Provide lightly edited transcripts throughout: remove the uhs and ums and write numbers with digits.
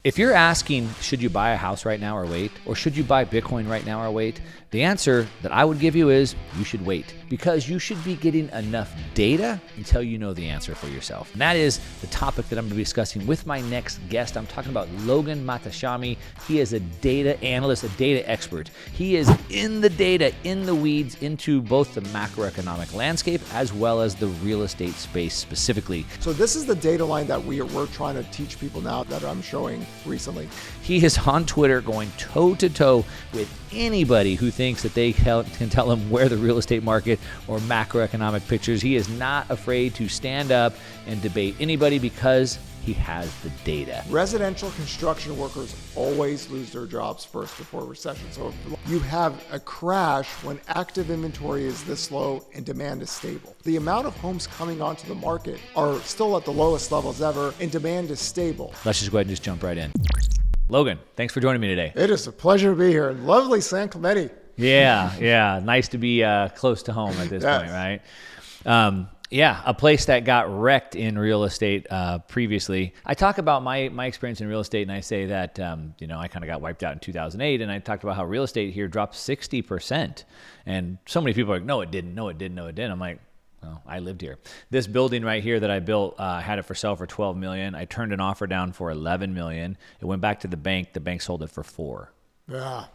If you're asking, should you buy a house right now or wait? Or should you buy Bitcoin right now or wait? The answer that I would give you is you should wait, because you should be getting enough data until you know the answer for yourself. And that is the topic that I'm going to be discussing with my next guest. I'm talking about Logan Mohtashami. He is a data analyst, a data expert. He is in the data, in the weeds, into both the macroeconomic landscape as well as the real estate space specifically. So this is the data line that we're trying to teach people now that I'm showing recently. He is on Twitter going toe-to-toe with anybody who thinks that they can tell him where the real estate market or macroeconomic pictures. He is not afraid to stand up and debate anybody because he has the data. Residential construction workers always lose their jobs first before a recession. So if you have a crash when active inventory is this low and demand is stable. The amount of homes coming onto the market are still at the lowest levels ever and demand is stable. Let's just go ahead and just jump right in. Logan, thanks for joining me today. It is a pleasure to be here. Lovely San Clemente. Yeah. Nice to be close to home at this point, right? Yeah, a place that got wrecked in real estate previously. I talk about my experience in real estate, and I say that I kind of got wiped out in 2008, and I talked about how real estate here dropped 60%. And so many people are like, no, it didn't. I'm like, well, I lived here. This building right here that I built, had it for sale for $12 million. I turned an offer down for $11 million. It went back to the bank. The bank sold it for $4 million.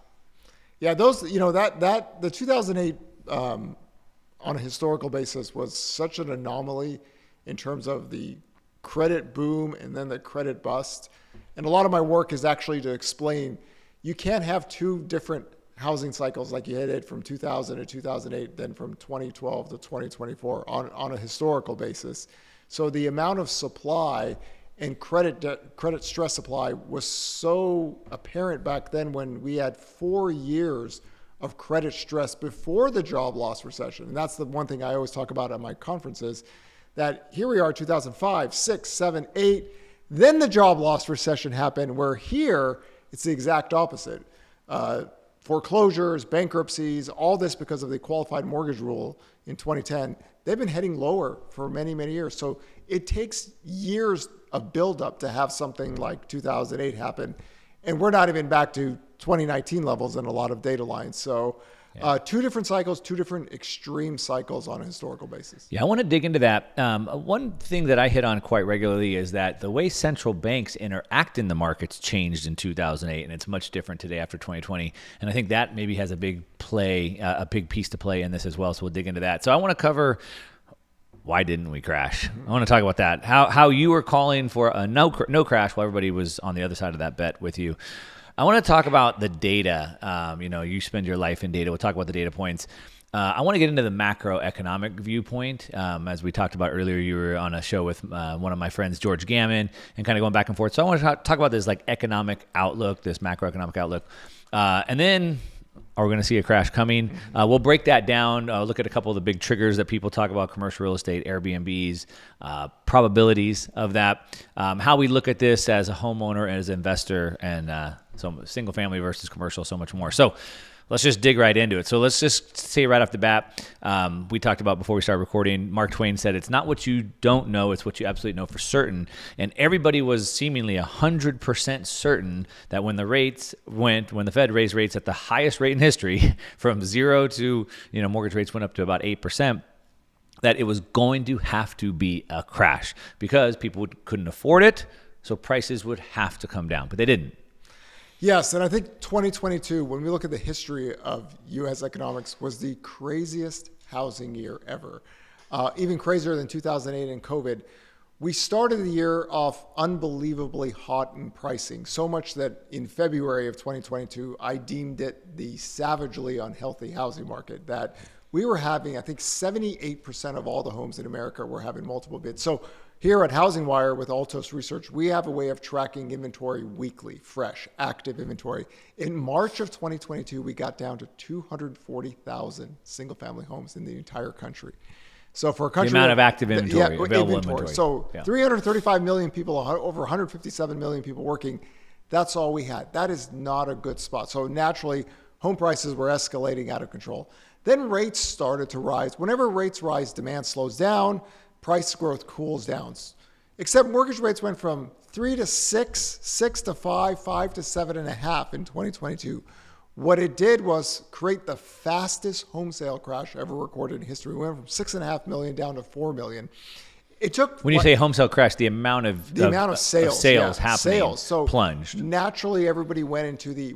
Yeah. Those, the 2008 on a historical basis was such an anomaly in terms of the credit boom and then the credit bust. And a lot of my work is actually to explain you can't have two different housing cycles like you had it from 2000 to 2008, then from 2012 to 2024 on a historical basis. So the amount of supply and credit stress supply was so apparent back then when we had 4 years of credit stress before the job loss recession. And that's the one thing I always talk about at my conferences, that here we are 2005, 6, 7, 8, then the job loss recession happened, where here it's the exact opposite. Foreclosures, bankruptcies, all this because of the qualified mortgage rule in 2010, they've been heading lower for many, many years. So it takes years of buildup to have something like 2008 happen. And we're not even back to 2019 levels in a lot of data lines. So two different cycles, two different extreme cycles on a historical basis. Yeah, I want to dig into that. One thing that I hit on quite regularly is that the way central banks interact in the markets changed in 2008, and it's much different today after 2020. And I think that maybe has a big piece to play in this as well. So we'll dig into that. So I want to cover, why didn't we crash? I want to talk about that. How you were calling for a no crash while everybody was on the other side of that bet with you. I want to talk about the data. You spend your life in data. We'll talk about the data points. I want to get into the macroeconomic viewpoint. As we talked about earlier, you were on a show with one of my friends, George Gammon, and kind of going back and forth. So I want to talk about this economic outlook, this macroeconomic outlook. And then, are we going to see a crash coming? We'll break that down, look at a couple of the big triggers that people talk about, commercial real estate, Airbnbs, probabilities of that, how we look at this as a homeowner, as an investor, and so single family versus commercial, so much more. So let's just dig right into it. So let's just say right off the bat, we talked about before we started recording, Mark Twain said, it's not what you don't know, it's what you absolutely know for certain. And everybody was seemingly 100% certain that when the Fed raised rates at the highest rate in history, from 0 to, mortgage rates went up to about 8%, that it was going to have to be a crash because people couldn't afford it. So prices would have to come down, but they didn't. Yes, and I think 2022, when we look at the history of U.S. economics, was the craziest housing year ever. Even crazier than 2008 and COVID. We started the year off unbelievably hot in pricing, so much that in February of 2022, I deemed it the savagely unhealthy housing market, that we were having, I think 78% of all the homes in America were having multiple bids. So here at Housing Wire with Altos Research, we have a way of tracking inventory weekly, fresh, active inventory. In March of 2022, we got down to 240,000 single-family homes in the entire country. So for a country, the amount of active inventory, available inventory. So 335 million people, over 157 million people working, that's all we had. That is not a good spot. So naturally, home prices were escalating out of control. Then rates started to rise. Whenever rates rise, demand slows down, price growth cools down. Except mortgage rates went from 3 to 6, 6 to 5, 5 to 7.5 in 2022. What it did was create the fastest home sale crash ever recorded in history. We went from 6.5 million down to 4 million. It took when you say home sale crash, the amount of sales happening so plunged. Naturally, everybody went into the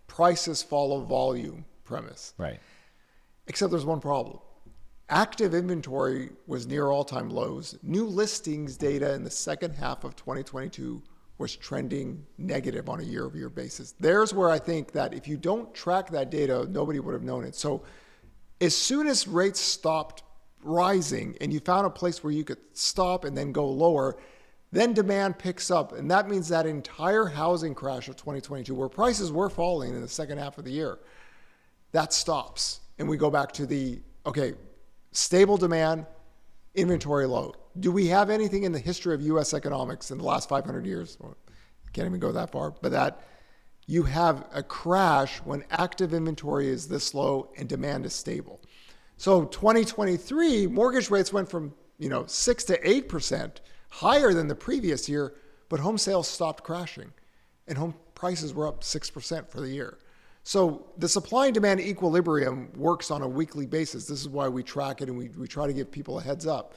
prices follow volume premise. Right. Except there's one problem. Active inventory was near all-time lows. New listings data in the second half of 2022 was trending negative on a year-over-year basis. There's where I think that if you don't track that data, nobody would have known it. So as soon as rates stopped rising and you found a place where you could stop and then go lower, then demand picks up. And that means that entire housing crash of 2022, where prices were falling in the second half of the year, that stops. And we go back to stable demand, inventory low. Do we have anything in the history of U.S. economics in the last 500 years? Well, can't even go that far, but that you have a crash when active inventory is this low and demand is stable. So 2023, mortgage rates went from 6 to 8%, higher than the previous year, but home sales stopped crashing and home prices were up 6% for the year. So the supply and demand equilibrium works on a weekly basis. This is why we track it and we try to give people a heads up.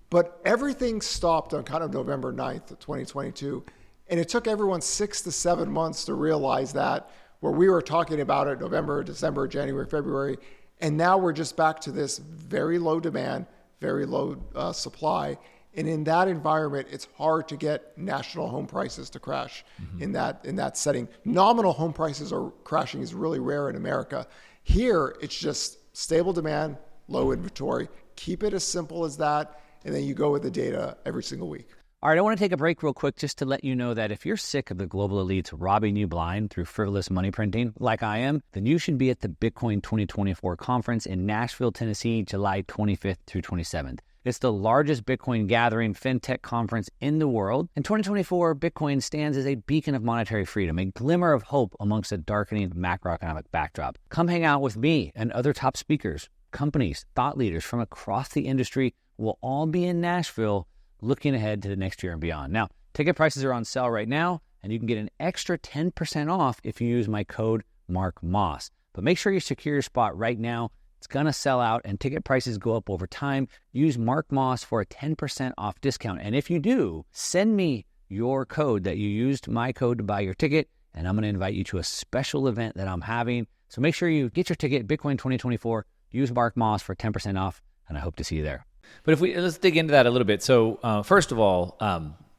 But everything stopped on kind of November 9th of 2022. And it took everyone 6 to 7 months to realize that, where we were talking about it November, December, January, February. And now we're just back to this very low demand, very low supply. And in that environment, it's hard to get national home prices to crash in that setting. Nominal home prices are crashing is really rare in America. Here, it's just stable demand, low inventory. Keep it as simple as that, and then you go with the data every single week. All right, I want to take a break real quick just to let you know that if you're sick of the global elites robbing you blind through frivolous money printing, like I am, then you should be at the Bitcoin 2024 conference in Nashville, Tennessee, July 25th through 27th. It's the largest Bitcoin gathering fintech conference in the world. In 2024, Bitcoin stands as a beacon of monetary freedom, a glimmer of hope amongst a darkening macroeconomic backdrop. Come hang out with me and other top speakers, companies, thought leaders from across the industry. We'll all be in Nashville looking ahead to the next year and beyond. Now, ticket prices are on sale right now, and you can get an extra 10% off if you use my code MarkMoss. But make sure you secure your spot right now. It's going to sell out, and ticket prices go up over time. Use MarkMoss for a 10% off discount. And if you do, send me your code that you used my code to buy your ticket, and I'm going to invite you to a special event that I'm having. So make sure you get your ticket, Bitcoin 2024, use MarkMoss for 10% off, and I hope to see you there. But let's dig into that a little bit. So first of all,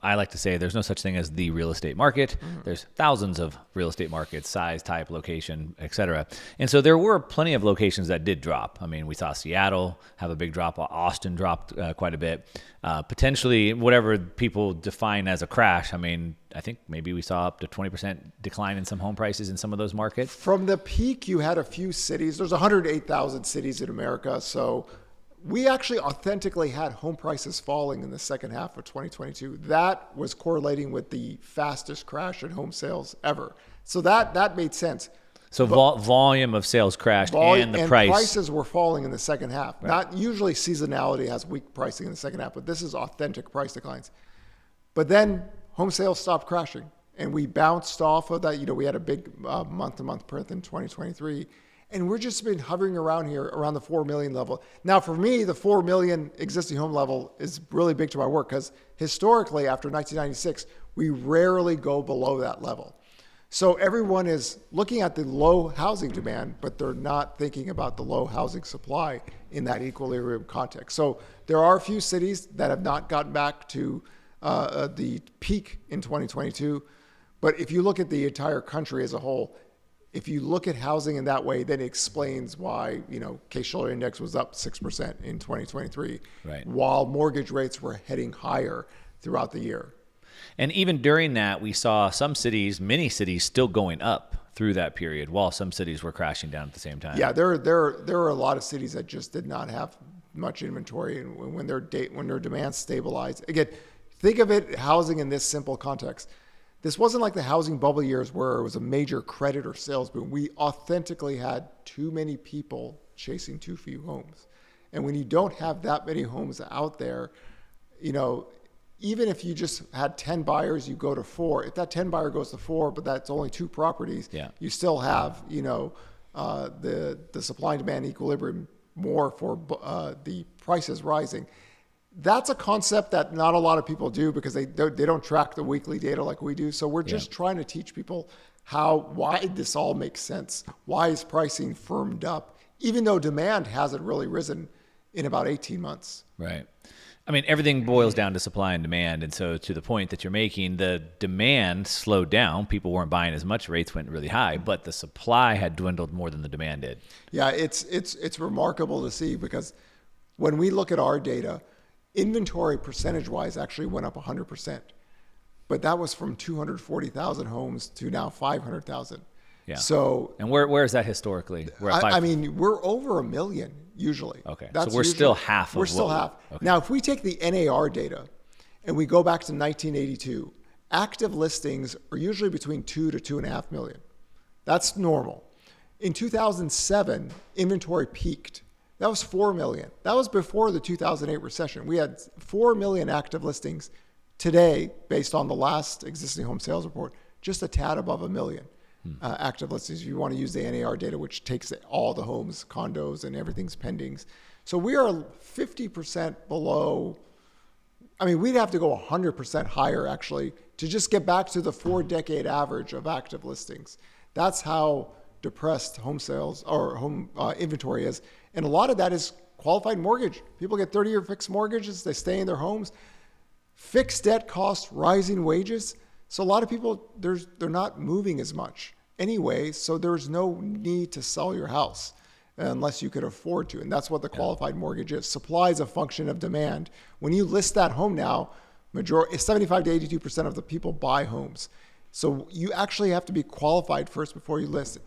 I like to say there's no such thing as the real estate market. There's thousands of real estate markets, size, type, location, et cetera. And so there were plenty of locations that did drop. I mean, we saw Seattle have a big drop. Austin dropped quite a bit. Potentially, whatever people define as a crash, I mean, I think maybe we saw up to 20% decline in some home prices in some of those markets. From the peak, you had a few cities. There's 108,000 cities in America. So we actually authentically had home prices falling in the second half of 2022. That was correlating with the fastest crash in home sales ever. So that made sense. So volume of sales crashed and the price. Prices were falling in the second half. Right. Not usually seasonality has weak pricing in the second half, but this is authentic price declines. But then home sales stopped crashing and we bounced off of that. We had a big month-to-month print in 2023. And we're just been hovering around here, around the 4 million level. Now, for me, the 4 million existing home level is really big to my work because historically, after 1996, we rarely go below that level. So everyone is looking at the low housing demand, but they're not thinking about the low housing supply in that equilibrium context. So there are a few cities that have not gotten back to the peak in 2022. But if you look at the entire country as a whole, if you look at housing in that way, then it explains why, Case-Shiller Index was up 6% in 2023, right, while mortgage rates were heading higher throughout the year. And even during that, we saw some cities, many cities, still going up through that period, while some cities were crashing down at the same time. Yeah, there are a lot of cities that just did not have much inventory, and when their demand stabilized. Again, think of it housing in this simple context. This wasn't like the housing bubble years where it was a major credit or sales boom. We authentically had too many people chasing too few homes. And when you don't have that many homes out there, even if you just had 10 buyers, you go to 4. If that 10 buyer goes to 4, but that's only 2 properties, you still have, the supply and demand equilibrium more for the prices rising. That's a concept that not a lot of people do because they don't track the weekly data like we do. So we're just trying to teach people why this all makes sense. Why is pricing firmed up, even though demand hasn't really risen in about 18 months? Right. I mean, everything boils down to supply and demand. And so to the point that you're making, the demand slowed down. People weren't buying as much. Rates went really high, but the supply had dwindled more than the demand did. Yeah, it's remarkable to see because when we look at our data, inventory percentage-wise actually went up 100%. But that was from 240,000 homes to now 500,000. Yeah. So, and where is that historically? we're over 1 million usually. Okay. So we're still half. We're still half. Okay. Now, if we take the NAR data and we go back to 1982, active listings are usually between 2 to 2.5 million. That's normal. In 2007, inventory peaked. That was 4 million. That was before the 2008 recession. We had 4 million active listings. Today, based on the last existing home sales report, just a tad above 1 million active listings. If you want to use the NAR data, which takes all the homes, condos, and everything's pendings. So we are 50% below. I mean, we'd have to go 100% higher actually to just get back to the 4-decade average of active listings. That's how depressed home sales or home inventory is. And a lot of that is qualified mortgage. People get 30-year fixed mortgages. They stay in their homes. Fixed debt costs, rising wages. So a lot of people, they're not moving as much anyway. So there's no need to sell your house unless you could afford to. And that's what the qualified mortgage is. Supply is a function of demand. When you list that home now, 75 to 82% of the people buy homes. So you actually have to be qualified first before you list.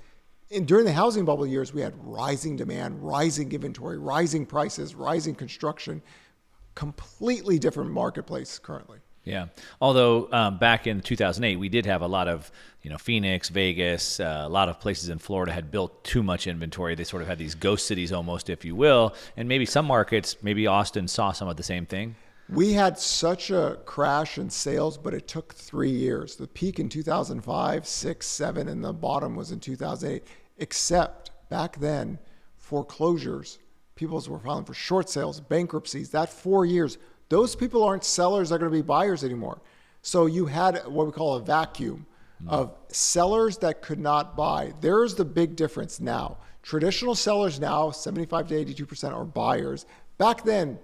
And during the housing bubble years, we had rising demand, rising inventory, rising prices, rising construction, completely different marketplace currently. Yeah. Although back in 2008, we did have a lot of, Phoenix, Vegas, a lot of places in Florida had built too much inventory. They sort of had these ghost cities almost, if you will. And maybe some markets, maybe Austin saw some of the same thing. We had such a crash in sales, but it took 3 years. The peak in 2005, 6, 7, and the bottom was in 2008. Except back then, foreclosures, people were filing for short sales, bankruptcies, that 4 years, those people aren't sellers, they're going to be buyers anymore. So you had what we call a vacuum of sellers that could not buy. There's the big difference now. Traditional sellers now, 75 to 82% are buyers. Back then,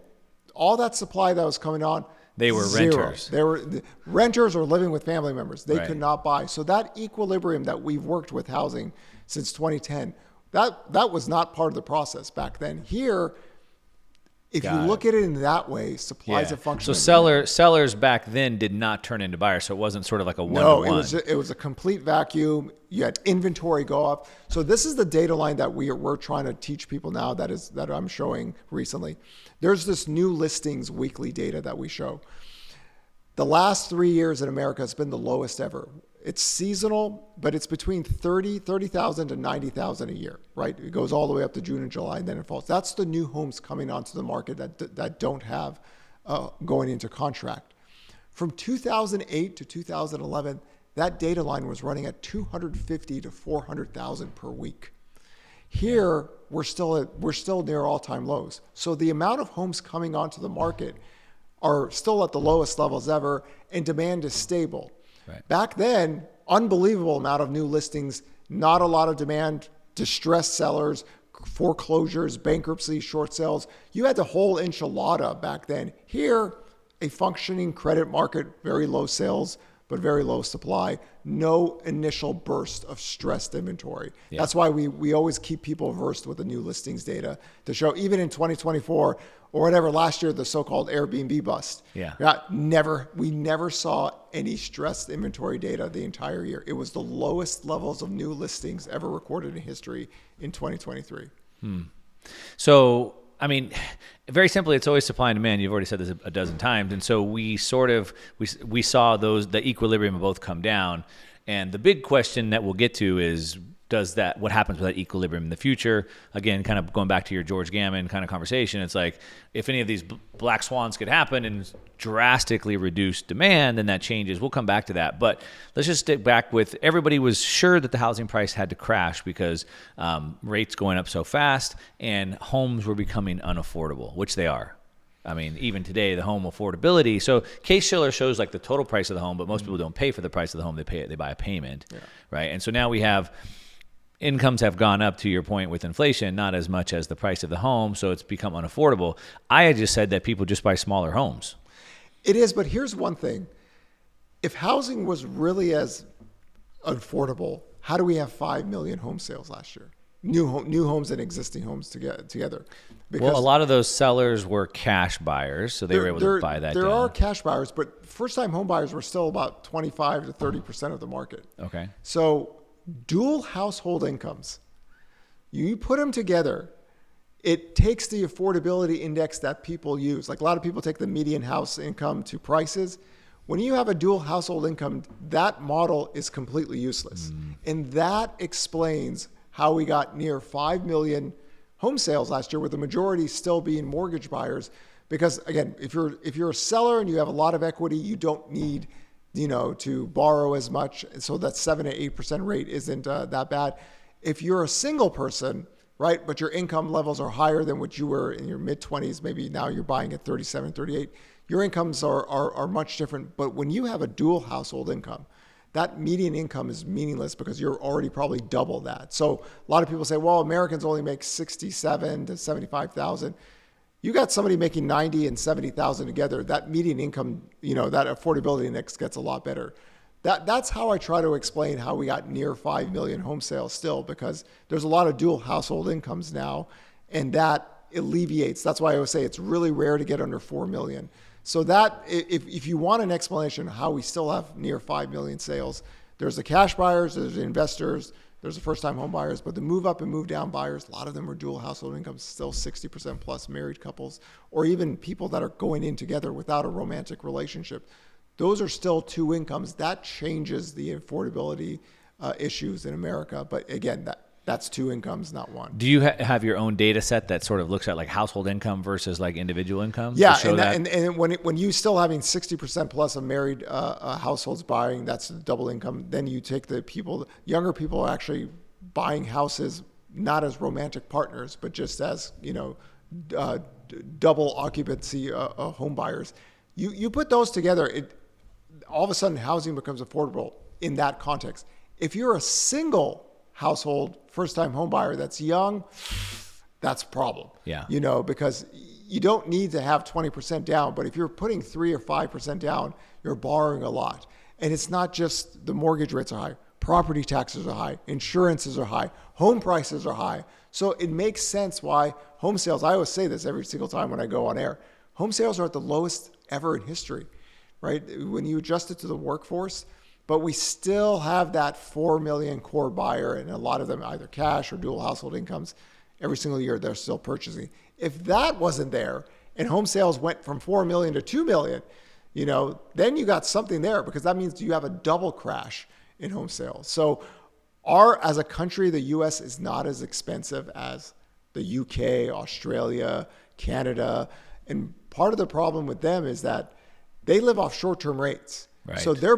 all that supply that was coming on, they were zero. renters. They were renters or living with family members. They Right. could not buy. So that equilibrium that we've worked with housing since 2010, that was not part of the process back then. Here, if you look at it in that way, supply is a function. So sellers back then did not turn into buyers. So it wasn't sort of like a one-to-one. No, it was a complete vacuum. You had inventory go up. So this is the data line that we're trying to teach people now that I'm showing recently. There's this new listings weekly data that we show. The last 3 years in America has been the lowest ever. It's seasonal, but it's between 30,000 to 90,000 a year, right? It goes all the way up to June and July, and then it falls. That's the new homes coming onto the market that don't have going into contract. From 2008 to 2011, that data line was running at 250 to 400,000 per week. Here, we're still near all-time lows. So the amount of homes coming onto the market are still at the lowest levels ever, and demand is stable. Right. Back then, unbelievable amount of new listings, not a lot of demand, distressed sellers, foreclosures, bankruptcy, short sales. You had the whole enchilada back then. Here, a functioning credit market, very low sales, but very low supply, no initial burst of stressed inventory. Yeah. That's why we always keep people versed with the new listings data to show, even in 2024 or whatever, last year, the so-called Airbnb bust. Yeah. We never saw any stressed inventory data the entire year. It was the lowest levels of new listings ever recorded in history in 2023. So, I mean, very simply, it's always supply and demand. You've already said this a dozen times. And so we saw the equilibrium of both come down. And the big question that we'll get to is, what happens with that equilibrium in the future? Again, kind of going back to your George Gammon kind of conversation, it's like if any of these black swans could happen and drastically reduce demand, then that changes. We'll come back to that. But let's just stick back with everybody was sure that the housing price had to crash because rates going up so fast and homes were becoming unaffordable, which they are. I mean, even today, the home affordability. So Case-Shiller shows like the total price of the home, but most people don't pay for the price of the home. They buy a payment, right? And so now we have incomes have gone up, to your point, with inflation, not as much as the price of the home. So it's become unaffordable. I had just said that people just buy smaller homes. It is, but here's one thing. If housing was really as affordable, how do we have 5 million home sales last year? New homes and existing homes together. Because well, a lot of those sellers were cash buyers, so they were able to buy that down. There are cash buyers, but first-time home buyers were still about 25 to 30% of the market. Okay. So dual household incomes, you put them together, it takes the affordability index that people use. Like a lot of people take the median house income to prices. When you have a dual household income, that model is completely useless. And that explains how we got near 5 million home sales last year, with the majority still being mortgage buyers. Because again, if you're a seller and you have a lot of equity, you don't need, to borrow as much. So that 7 to 8% rate isn't that bad. If you're a single person, right, but your income levels are higher than what you were in your mid-20s, maybe now you're buying at 37, 38, your incomes are much different. But when you have a dual household income, that median income is meaningless because you're already probably double that. So a lot of people say, well, Americans only make 67 to 75,000. You got somebody making 90 and 70,000 together, that median income, that affordability index gets a lot better. That's how I try to explain how we got near 5 million home sales still, because there's a lot of dual household incomes now, and that alleviates. That's why I always say it's really rare to get under 4 million. So that, if you want an explanation of how we still have near 5 million sales, there's the cash buyers, there's the investors, there's the first-time home buyers, but the move up and move down buyers, a lot of them are dual household incomes, still 60% plus married couples, or even people that are going in together without a romantic relationship. Those are still two incomes. That changes the affordability issues in America. But again, that's two incomes, not one. Do you have your own data set that sort of looks at like household income versus like individual income? Yeah, and when you still having 60% plus of married households buying, that's double income. Then you take the younger people are actually buying houses not as romantic partners, but just as double occupancy home buyers. You put those together, all of a sudden housing becomes affordable in that context. If you're a single household first-time home buyer that's young, that's a problem. Yeah. Because you don't need to have 20% down, but if you're putting 3 or 5% down, you're borrowing a lot. And it's not just the mortgage rates are high, property taxes are high, insurances are high, home prices are high. So it makes sense why home sales, I always say this every single time when I go on air, home sales are at the lowest ever in history, right? When you adjust it to the workforce, but we still have that 4 million core buyer, and a lot of them either cash or dual household incomes. Every single year they're still purchasing. If that wasn't there and home sales went from 4 million to 2 million, then you got something there, because that means you have a double crash in home sales. So as a country, the US is not as expensive as the UK, Australia, Canada. And part of the problem with them is that they live off short-term rates. Right. So their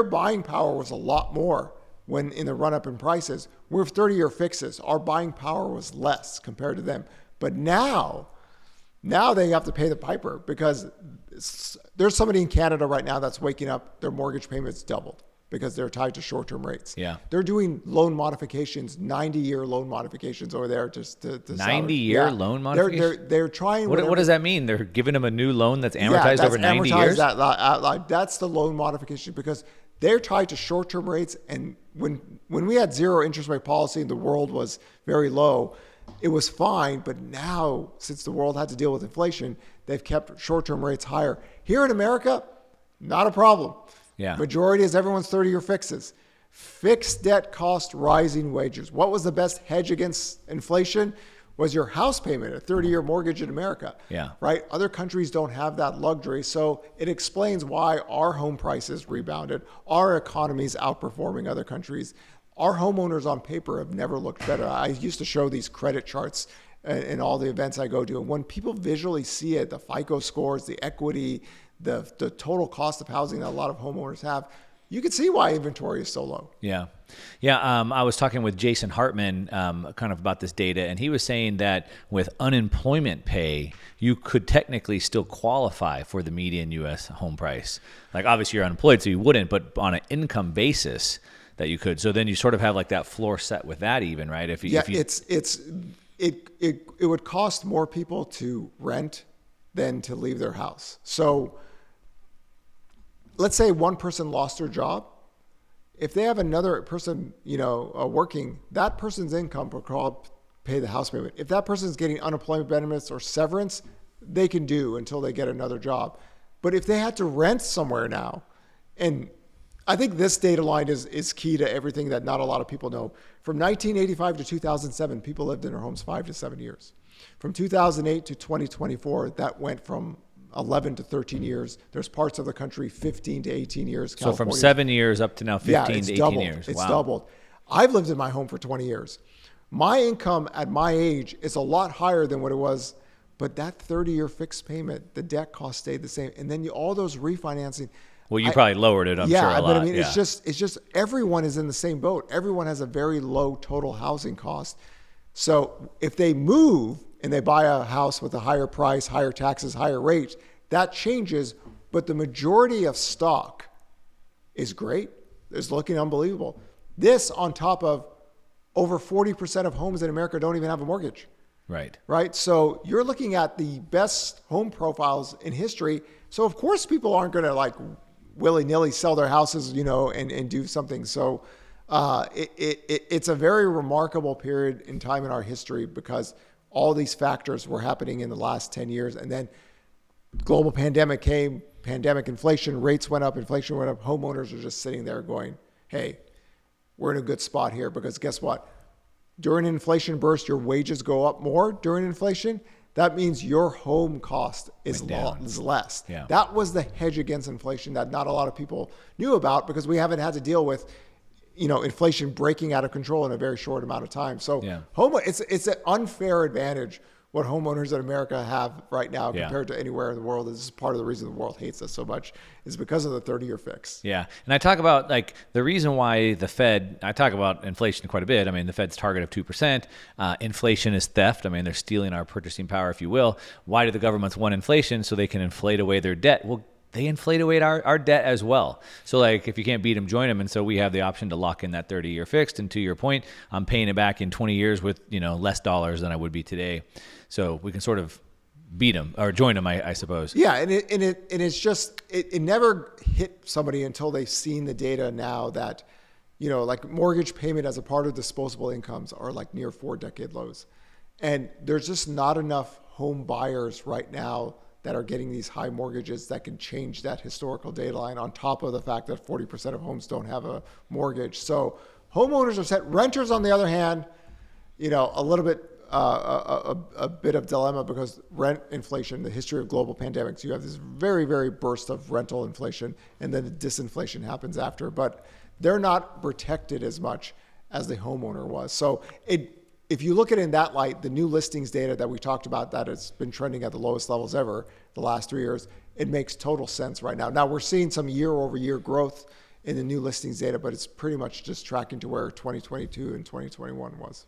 buying power was a lot more when in the run-up in prices. We're 30-year fixes. Our buying power was less compared to them. But now they have to pay the piper, because there's somebody in Canada right now that's waking up, their mortgage payments doubled because they're tied to short-term rates. Yeah. They're doing loan modifications, 90-year loan modifications over there just to 90-year loan modifications? They're trying. What does that mean? They're giving them a new loan that's amortized over 90 years? That's the loan modification, because they're tied to short-term rates. And when we had zero interest rate policy and the world was very low, it was fine. But now, since the world had to deal with inflation, they've kept short-term rates higher. Here in America, not a problem. Yeah. Majority is everyone's 30-year fixes. Fixed debt cost rising wages. What was the best hedge against inflation? Was your house payment, a 30-year mortgage in America. Yeah. Right? Other countries don't have that luxury. So it explains why our home prices rebounded, our economy's outperforming other countries. our homeowners on paper have never looked better. I used to show these credit charts in all the events I go to. And when people visually see it, the FICO scores, the equity, the total cost of housing that a lot of homeowners have, you can see why inventory is so low. Yeah. Yeah. I was talking with Jason Hartman kind of about this data, and he was saying that with unemployment pay, you could technically still qualify for the median U.S. home price. Like, obviously you're unemployed, so you wouldn't, but on an income basis that you could. So then you sort of have like that floor set with that even, right? If you, it would cost more people to rent than to leave their house. So let's say one person lost their job. If they have another person, working, that person's income will pay the house payment. If that person's getting unemployment benefits or severance, they can do until they get another job. But if they had to rent somewhere now, and I think this data line is key to everything that not a lot of people know. From 1985 to 2007, people lived in their homes 5 to 7 years. From 2008 to 2024, that went from 11 to 13 years. There's parts of the country 15 to 18 years. So from 7 years up to now 15 to 18 years. It's doubled. I've lived in my home for 20 years. My income at my age is a lot higher than what it was, but that 30-year fixed payment, the debt cost stayed the same. And then all those refinancing. Well, you probably lowered it, I'm sure, a lot. But I mean, it's just everyone is in the same boat. Everyone has a very low total housing cost. So if they move and they buy a house with a higher price, higher taxes, higher rates, that changes. But the majority of stock is great. It's looking unbelievable. This on top of over 40% of homes in America don't even have a mortgage. Right. So you're looking at the best home profiles in history. So of course people aren't going to like willy-nilly sell their houses, and do something. So it's a very remarkable period in time in our history because all these factors were happening in the last 10 years. And then global pandemic came, pandemic inflation, rates went up, inflation went up. Homeowners are just sitting there going, hey, we're in a good spot here because guess what? During an inflation burst, your wages go up more during inflation. That means your home cost is less. Yeah. That was the hedge against inflation that not a lot of people knew about because we haven't had to deal with, inflation breaking out of control in a very short amount of time. So it's an unfair advantage what homeowners in America have right now compared to anywhere in the world. This is part of the reason the world hates us so much is because of the 30-year fix. Yeah. And I talk about like the reason why I talk about inflation quite a bit. I mean, the Fed's target of 2%, inflation is theft. I mean, they're stealing our purchasing power, if you will. Why do the governments want inflation? So they can inflate away their debt. Well, they inflate away our debt as well. So like if you can't beat them, join them. And so we have the option to lock in that 30-year fixed. And to your point, I'm paying it back in 20 years with, less dollars than I would be today. So we can sort of beat them or join them, I suppose. Yeah. And it's just, it never hit somebody until they've seen the data now that, like mortgage payment as a part of disposable incomes are like near 4-decade lows. And there's just not enough home buyers right now that are getting these high mortgages that can change that historical data line on top of the fact that 40% of homes don't have a mortgage. So homeowners are set. Renters, on the other hand, a little bit, a bit of dilemma because rent inflation, the history of global pandemics, you have this very, very burst of rental inflation and then the disinflation happens after, but they're not protected as much as the homeowner was. So if you look at it in that light, the new listings data that we talked about that has been trending at the lowest levels ever the last 3 years, it makes total sense right now. Now we're seeing some year-over-year growth in the new listings data, but it's pretty much just tracking to where 2022 and 2021 was.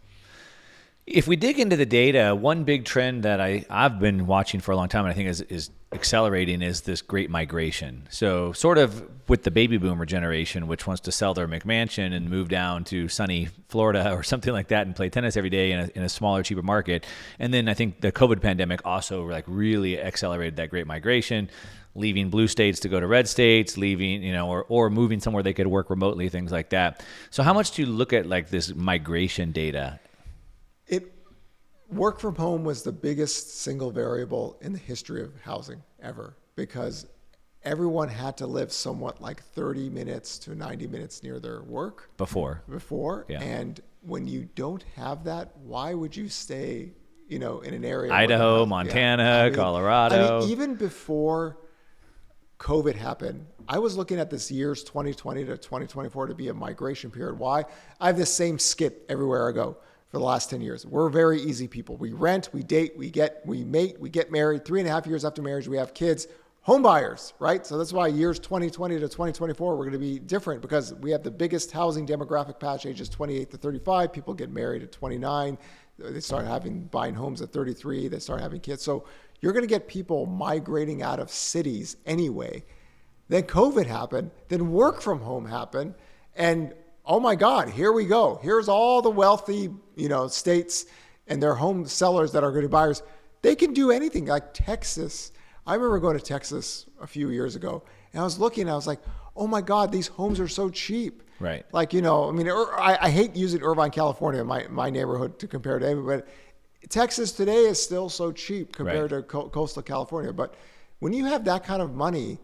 If we dig into the data, one big trend that I've been watching for a long time, and I think is accelerating, is this great migration. So sort of with the baby boomer generation, which wants to sell their McMansion and move down to sunny Florida or something like that and play tennis every day in a smaller, cheaper market. And then I think the COVID pandemic also really accelerated that great migration, leaving blue states to go to red states, leaving, or moving somewhere they could work remotely, things like that. So how much do you look at like this migration data? Work from home was the biggest single variable in the history of housing ever because everyone had to live somewhat like 30 minutes to 90 minutes near their work. Before. Yeah. And when you don't have that, why would you stay, in an area? Idaho, Montana, Colorado. Even before COVID happened, I was looking at this year's 2020 to 2024 to be a migration period. Why? I have this same skit everywhere I go for the last 10 years. We're very easy people. We rent, we date, we mate, we get married. 3.5 years after marriage, we have kids. Home buyers, right? So that's why years 2020 to 2024, we're going to be different because we have the biggest housing demographic patch, ages 28 to 35. People get married at 29. They start buying homes at 33. They start having kids. So you're going to get people migrating out of cities anyway. Then COVID happened. Then work from home happened. And oh my God, here we go. Here's all the wealthy, states and their home sellers that are going to be buyers. They can do anything like Texas. I remember going to Texas a few years ago and I was looking, I was like, oh my God, these homes are so cheap. Right. Like, I hate using Irvine, California, my neighborhood to compare to anybody, but Texas today is still so cheap compared to coastal California. But when you have that kind of money,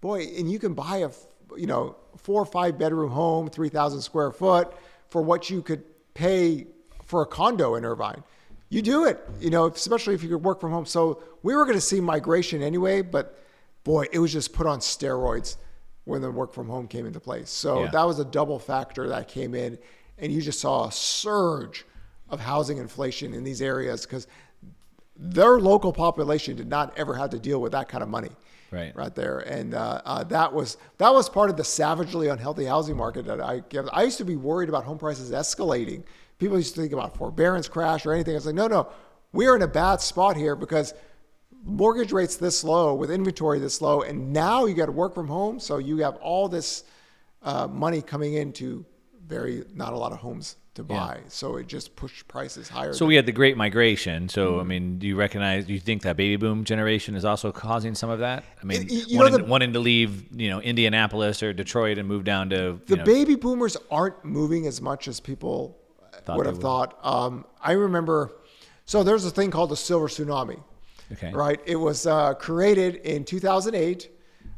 boy, and you can buy a 4 or 5 bedroom home, 3,000 square foot for what you could pay for a condo in Irvine. You do it, especially if you could work from home. So we were going to see migration anyway, but boy, it was just put on steroids when the work from home came into place. So that was a double factor that came in, and you just saw a surge of housing inflation in these areas because their local population did not ever have to deal with that kind of money. Right there. And that was part of the savagely unhealthy housing market that I used to be worried about home prices escalating. People used to think about forbearance crash or anything. I was like, no, we are in a bad spot here because mortgage rates this low with inventory this low. And now you got to work from home. So you have all this money coming into not a lot of homes to buy. So it just pushed prices higher. So we had the Great Migration. So, do you think that baby boom generation is also causing some of that? Wanting to leave, Indianapolis or Detroit and move down to... The baby boomers aren't moving as much as people would have thought. I remember, so there's a thing called the Silver Tsunami. Okay. Right? It was created in 2008,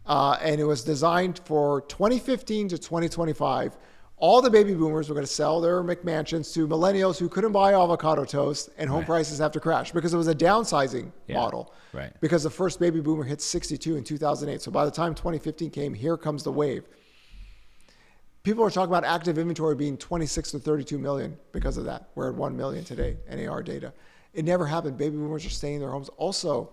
and it was designed for 2015 to 2025. All the baby boomers were going to sell their McMansions to millennials who couldn't buy avocado toast, and home prices have to crash because it was a downsizing model. Right. Because the first baby boomer hit 62 in 2008. So by the time 2015 came, here comes the wave. People are talking about active inventory being 26 to 32 million because of that. We're at 1 million today, NAR data. It never happened. Baby boomers are staying in their homes. Also,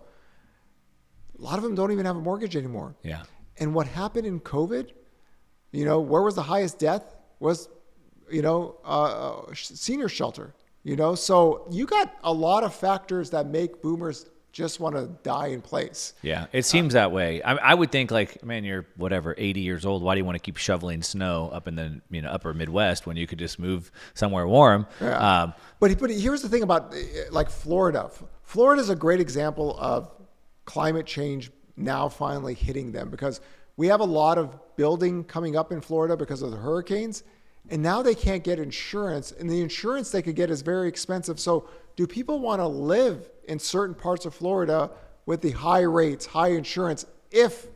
a lot of them don't even have a mortgage anymore. Yeah. And what happened in COVID, where was the highest death? Was, senior shelter, so you got a lot of factors that make boomers just want to die in place. Yeah, it seems that way. I would think you're 80 years old. Why do you want to keep shoveling snow up in the upper Midwest when you could just move somewhere warm? Yeah. But here's the thing about Florida. Florida is a great example of climate change now finally hitting them because we have a lot of building coming up in Florida because of the hurricanes, and now they can't get insurance, and the insurance they could get is very expensive. So do people want to live in certain parts of Florida with the high rates, high insurance, if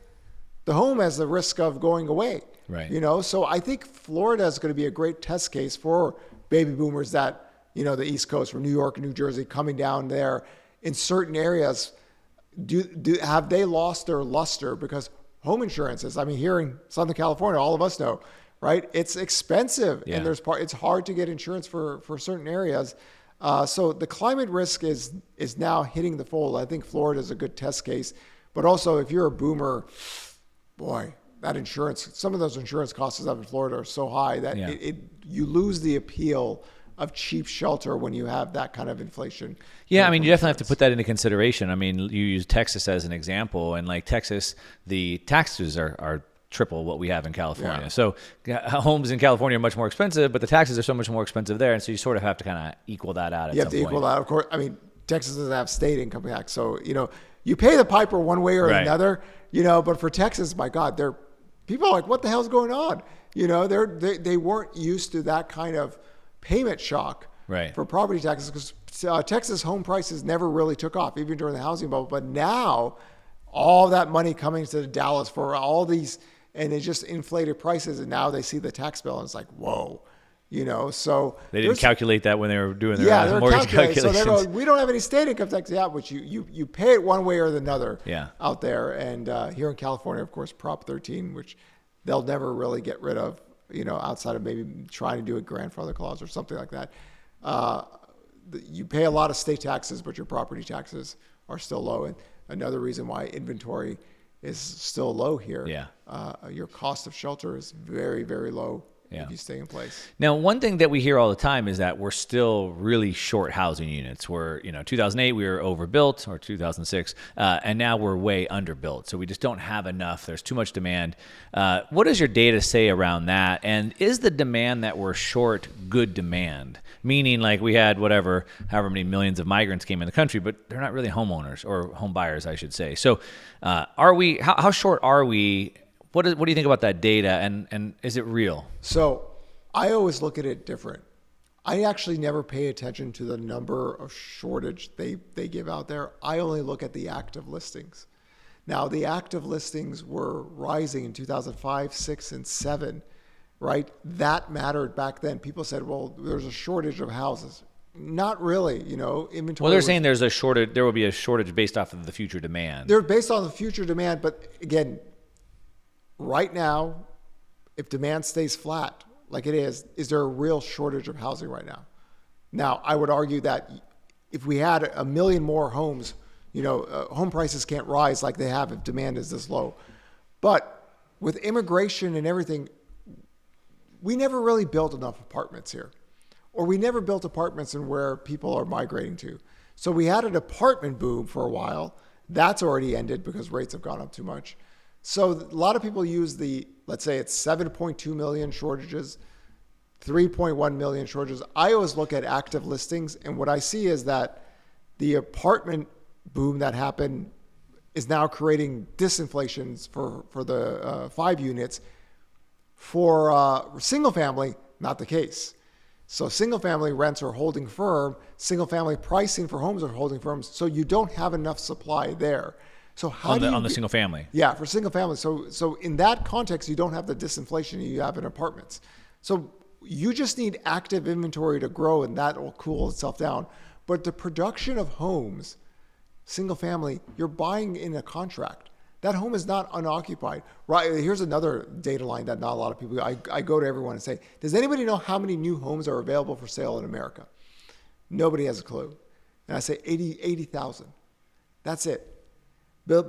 the home has the risk of going away? Right. So I think Florida is going to be a great test case for baby boomers that, the East Coast, from New York and New Jersey, coming down there in certain areas. Have they lost their luster? Because home insurances, here in Southern California, all of us know, right? It's expensive, and it's hard to get insurance for certain areas. So the climate risk is now hitting the fold. I think Florida is a good test case, but also if you're a boomer, boy, that insurance, some of those insurance costs up in Florida are so high that you lose the appeal of cheap shelter when you have that kind of inflation. Yeah, you definitely have to put that into consideration. You use Texas as an example, and Texas, the taxes are triple what we have in California. Yeah. So homes in California are much more expensive, but the taxes are so much more expensive there, and so you sort of have to kind of equal that out at some point. You have to equal that, of course. Texas doesn't have state income tax, so you pay the piper one way or another. But for Texas, my God, people are like, what the hell's going on? They weren't used to that kind of payment shock for property taxes because Texas home prices never really took off, even during the housing bubble. But now, all that money coming to Dallas for all these, and they just inflated prices, and now they see the tax bill, and it's like, whoa, So they didn't calculate that when they were doing their they're mortgage calculations. So they're going, we don't have any state income tax. Yeah, but you pay it one way or another out there. And here in California, of course, Prop 13, which they'll never really get rid of, outside of maybe trying to do a grandfather clause or something like that. You pay a lot of state taxes, but your property taxes are still low. And another reason why inventory is still low here. Your cost of shelter is very, very low. If you stay in place. Now, one thing that we hear all the time is that we're still really short housing units. We're, 2008, we were overbuilt, or 2006, and now we're way underbuilt. So we just don't have enough. There's too much demand. What does your data say around that? And is the demand that we're short good demand? Meaning, like, we had however many millions of migrants came in the country, but they're not really homeowners or home buyers, I should say. So how short are we? What do you think about that data, and is it real? So I always look at it different. I actually never pay attention to the number of shortage they give out there. I only look at the active listings. Now, the active listings were rising in 2005, 6, and 7, right? That mattered back then. People said, well, there's a shortage of houses. Not really, inventory. Well, they're saying there's a shortage. There will be a shortage based off of the future demand. They're based on the future demand, but again, right now, if demand stays flat like it is there a real shortage of housing right now? Now, I would argue that if we had 1 million more homes, home prices can't rise like they have if demand is this low. But with immigration and everything, we never really built enough apartments here, or we never built apartments in where people are migrating to. So we had an apartment boom for a while. That's already ended because rates have gone up too much. So a lot of people use let's say it's 7.2 million shortages, 3.1 million shortages. I always look at active listings, and what I see is that the apartment boom that happened is now creating disinflations for the 5 units. For single family, not the case. So single family rents are holding firm, single family pricing for homes are holding firm, so you don't have enough supply there. So how on the single family? Yeah, for single family. So in that context, you don't have the disinflation you have in apartments. So you just need active inventory to grow, and that will cool itself down. But the production of homes, single family, you're buying in a contract. That home is not unoccupied. Right? Here's another data line that not a lot of people. I go to everyone and say, does anybody know how many new homes are available for sale in America? Nobody has a clue. And I say 80,000. That's it.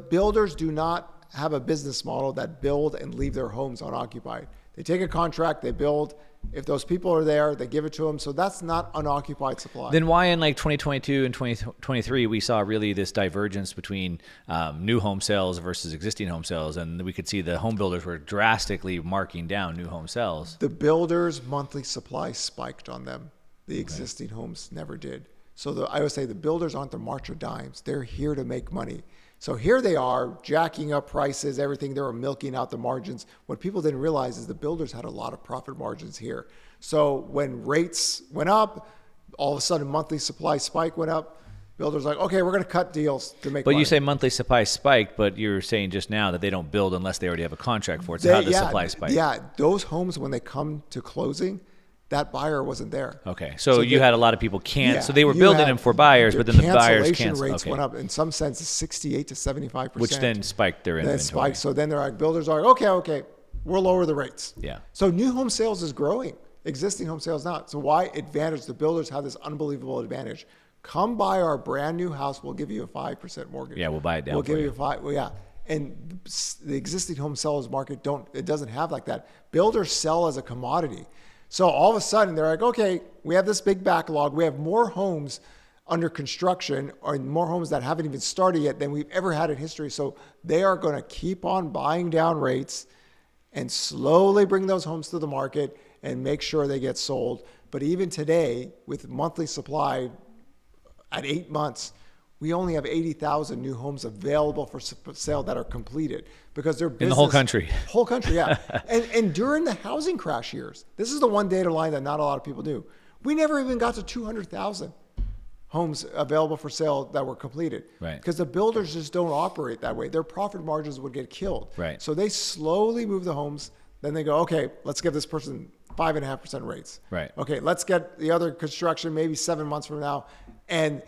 Builders do not have a business model that build and leave their homes unoccupied. They take a contract, they build. If those people are there, they give it to them. So that's not unoccupied supply. Then why in 2022 and 2023 we saw really this divergence between new home sales versus existing home sales, and we could see the home builders were drastically marking down new home sales. The builders' monthly supply spiked on them. The existing homes never did. So I would say the builders aren't the March of Dimes. They're here to make money. So here they are jacking up prices, everything. They were milking out the margins. What people didn't realize is the builders had a lot of profit margins here. So when rates went up, all of a sudden monthly supply spike went up. Builders like, okay, we're going to cut deals to make money. But you say monthly supply spiked, but you were saying just now that they don't build unless they already have a contract for it. So how does supply spike? Yeah, those homes, when they come to closing, that buyer wasn't there. Okay, so you had a lot of people so they were building them for buyers, but then the buyers canceled. Cancellation rates went up, in some sense, 68 to 75%. Which then spiked their inventory. So then they're like, builders are like, okay, we'll lower the rates. Yeah. So new home sales is growing. Existing home sales not. So why advantage? The builders have this unbelievable advantage. Come buy our brand new house. We'll give you a 5% mortgage. Yeah, we'll buy it down. We'll give you a 5%. Well, yeah. And the existing home sellers market doesn't have like that. Builders sell as a commodity. So all of a sudden they're like, okay, we have this big backlog. We have more homes under construction, or more homes that haven't even started yet than we've ever had in history. So they are going to keep on buying down rates and slowly bring those homes to the market and make sure they get sold. But even today, with monthly supply at 8 months, we only have 80,000 new homes available for sale that are completed because they're business. In the whole country. Whole country, yeah. and during the housing crash years, this is the one data line that not a lot of people knew. We never even got to 200,000 homes available for sale that were completed. Right. Because the builders just don't operate that way. Their profit margins would get killed. Right. So they slowly move the homes. Then they go, okay, let's give this person 5.5% rates. Right. Okay, let's get the other construction maybe 7 months from now. And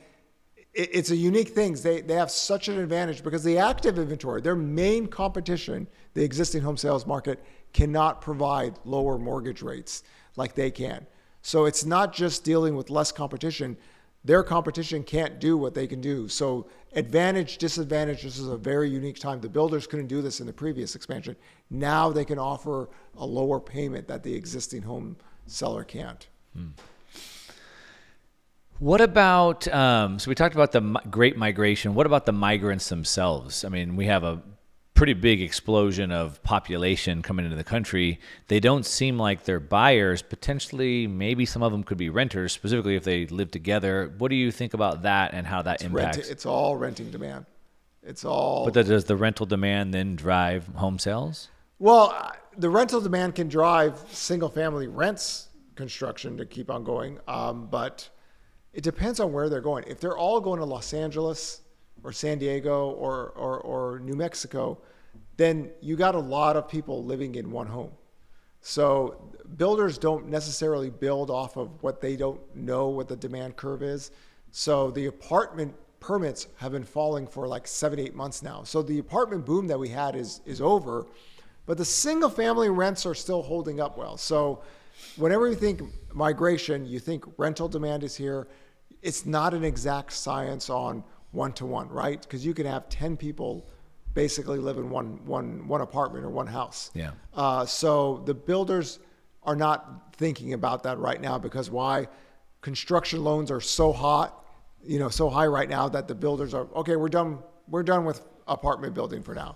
it's a unique thing. They have such an advantage because the active inventory, their main competition, the existing home sales market, cannot provide lower mortgage rates like they can. So it's not just dealing with less competition. Their competition can't do what they can do. So advantage, disadvantage, this is a very unique time. The builders couldn't do this in the previous expansion. Now they can offer a lower payment that the existing home seller can't. What about, so we talked about the great migration. What about the migrants themselves? I mean, we have a pretty big explosion of population coming into the country. They don't seem like they're buyers. Potentially, maybe some of them could be renters, specifically if they live together. What do you think about that and how that impacts? It's all renting demand. It's all. But does the rental demand then drive home sales? Well, the rental demand can drive single-family rents construction to keep on going, but it depends on where they're going. If they're all going to Los Angeles or San Diego or New Mexico, then you got a lot of people living in one home. So builders don't necessarily build off of what they don't know what the demand curve is. So the apartment permits have been falling for like 7-8 months now. So the apartment boom that we had is over, but the single family rents are still holding up well. So whenever you think migration, you think rental demand is here. It's not an exact science on one-to-one, right? Because you can have 10 people basically live in one apartment or one house. Yeah. So the builders are not thinking about that right now because why? Construction loans are so hot, so high right now that the builders are, okay, we're done with apartment building for now.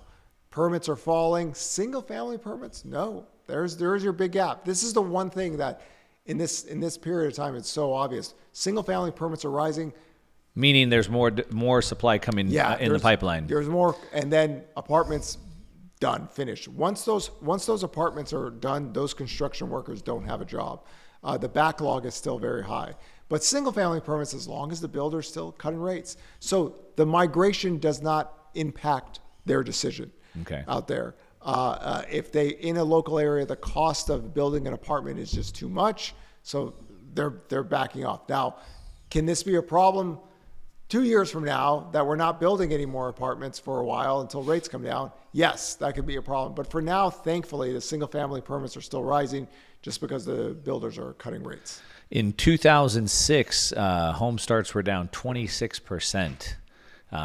Permits are falling. Single family permits? No. There's your big gap. This is the one thing that in this period of time, it's so obvious. Single family permits are rising. Meaning there's more supply coming in the pipeline. There's more, and then apartments done, finished. Once those apartments are done, those construction workers don't have a job. The backlog is still very high. But single family permits, as long as the builder's still cutting rates. So the migration does not impact their decision out there. If they, in a local area, the cost of building an apartment is just too much, so they're backing off. Now, can this be a problem 2 years from now that we're not building any more apartments for a while until rates come down? Yes, that could be a problem. But for now, thankfully, the single family permits are still rising just because the builders are cutting rates. In 2006, home starts were down 26%.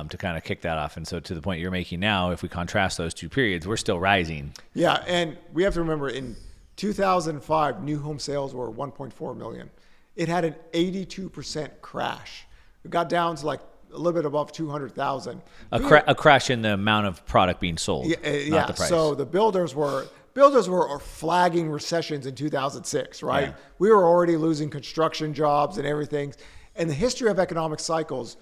To kind of kick that off. And so to the point you're making now, if we contrast those two periods, we're still rising. Yeah, and we have to remember in 2005, new home sales were 1.4 million. It had an 82% crash. It got down to like a little bit above 200,000. A crash in the amount of product being sold, not the price. So the builders were flagging recessions in 2006, right? Yeah. We were already losing construction jobs and everything. And the history of economic cycles,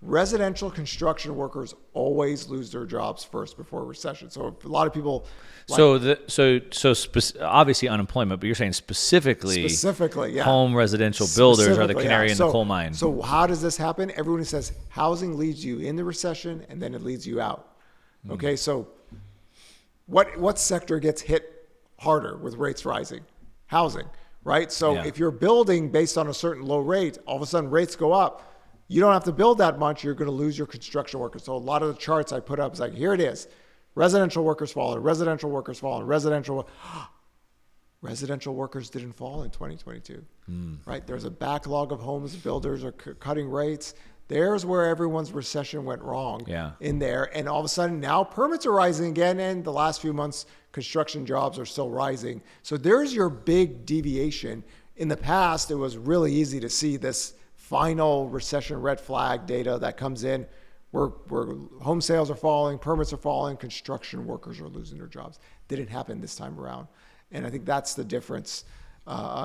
residential construction workers always lose their jobs first before a recession. So a lot of people. Obviously unemployment, but you're saying specifically, yeah. Home residential builders are the canary in the coal mine. So how does this happen? Everyone says housing leads you in the recession and then it leads you out. Okay, so what sector gets hit harder with rates rising? Housing, right? So if you're building based on a certain low rate, all of a sudden rates go up. You don't have to build that much. You're going to lose your construction workers. So a lot of the charts I put up is like, here it is. Residential workers falling, residential workers falling, residential workers didn't fall in 2022, right? There's a backlog of homes. Builders are cutting rates. There's where everyone's recession went wrong in there. And all of a sudden now permits are rising again. And the last few months, construction jobs are still rising. So there's your big deviation. In the past, it was really easy to see this final recession red flag data that comes in where home sales are falling, permits are falling, construction workers are losing their jobs. Didn't happen this time around. And I think that's the difference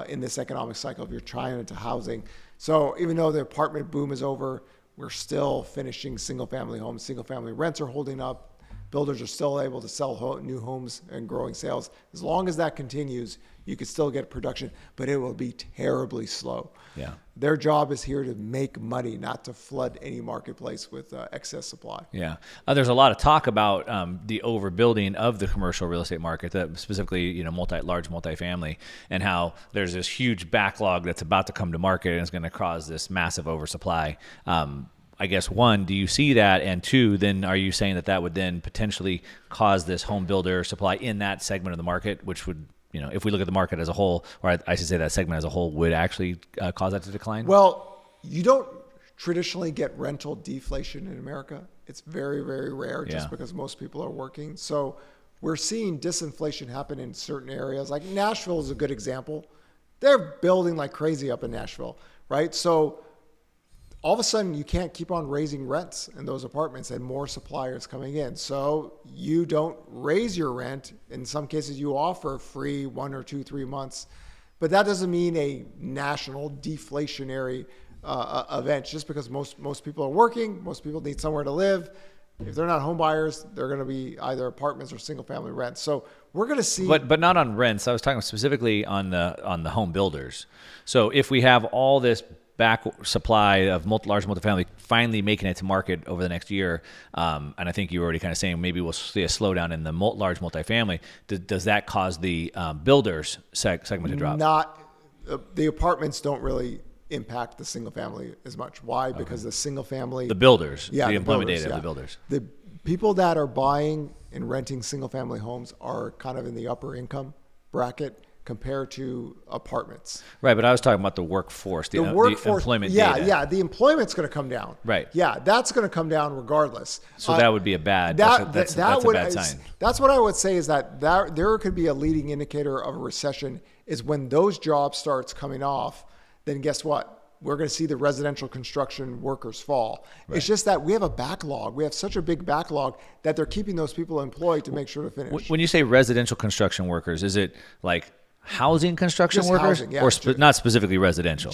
in this economic cycle if you're trying into housing. So even though the apartment boom is over, we're still finishing single family homes. Single family rents are holding up. Builders are still able to sell new homes and growing sales. As long as that continues, you could still get production, but it will be terribly slow. Yeah. Their job is here to make money, not to flood any marketplace with excess supply. Yeah. There's a lot of talk about the overbuilding of the commercial real estate market, specifically, large multifamily, and how there's this huge backlog that's about to come to market and is going to cause this massive oversupply. I guess, one, do you see that? And two, then are you saying that would then potentially cause this home builder supply in that segment of the market, which would, if we look at the market as a whole, or I should say that segment as a whole, would actually cause that to decline? Well, you don't traditionally get rental deflation in America. It's very, very rare just because most people are working. So we're seeing disinflation happen in certain areas. Like Nashville is a good example. They're building like crazy up in Nashville, right? So all of a sudden you can't keep on raising rents in those apartments and more suppliers coming in. So you don't raise your rent. In some cases you offer free 1 or 2, 3 months, but that doesn't mean a national deflationary event. Just because most people are working, most people need somewhere to live. If they're not home buyers, they're going to be either apartments or single family rents. So we're going to see, but not on rents. I was talking specifically on the home builders. So if we have all this back supply of large multifamily finally making it to market over the next year, and I think you were already kind of saying maybe we'll see a slowdown in the large multifamily. Does that cause the builders segment to drop? Not the apartments don't really impact the single family as much. Why? Because the single family, the builders, the employment builders, data of the builders. The people that are buying and renting single family homes are kind of in the upper income bracket compared to apartments. Right, but I was talking about the workforce, the employment data. Yeah, the employment's going to come down. Right. Yeah, that's going to come down regardless. So that would be a bad, that's a bad sign. That's what I would say is that there could be a leading indicator of a recession is when those jobs starts coming off, then guess what? We're going to see the residential construction workers fall. Right. It's just that we have a backlog. We have such a big backlog that they're keeping those people employed to make sure to finish. When you say residential construction workers, is it like housing construction just workers, housing, yeah. or not specifically residential?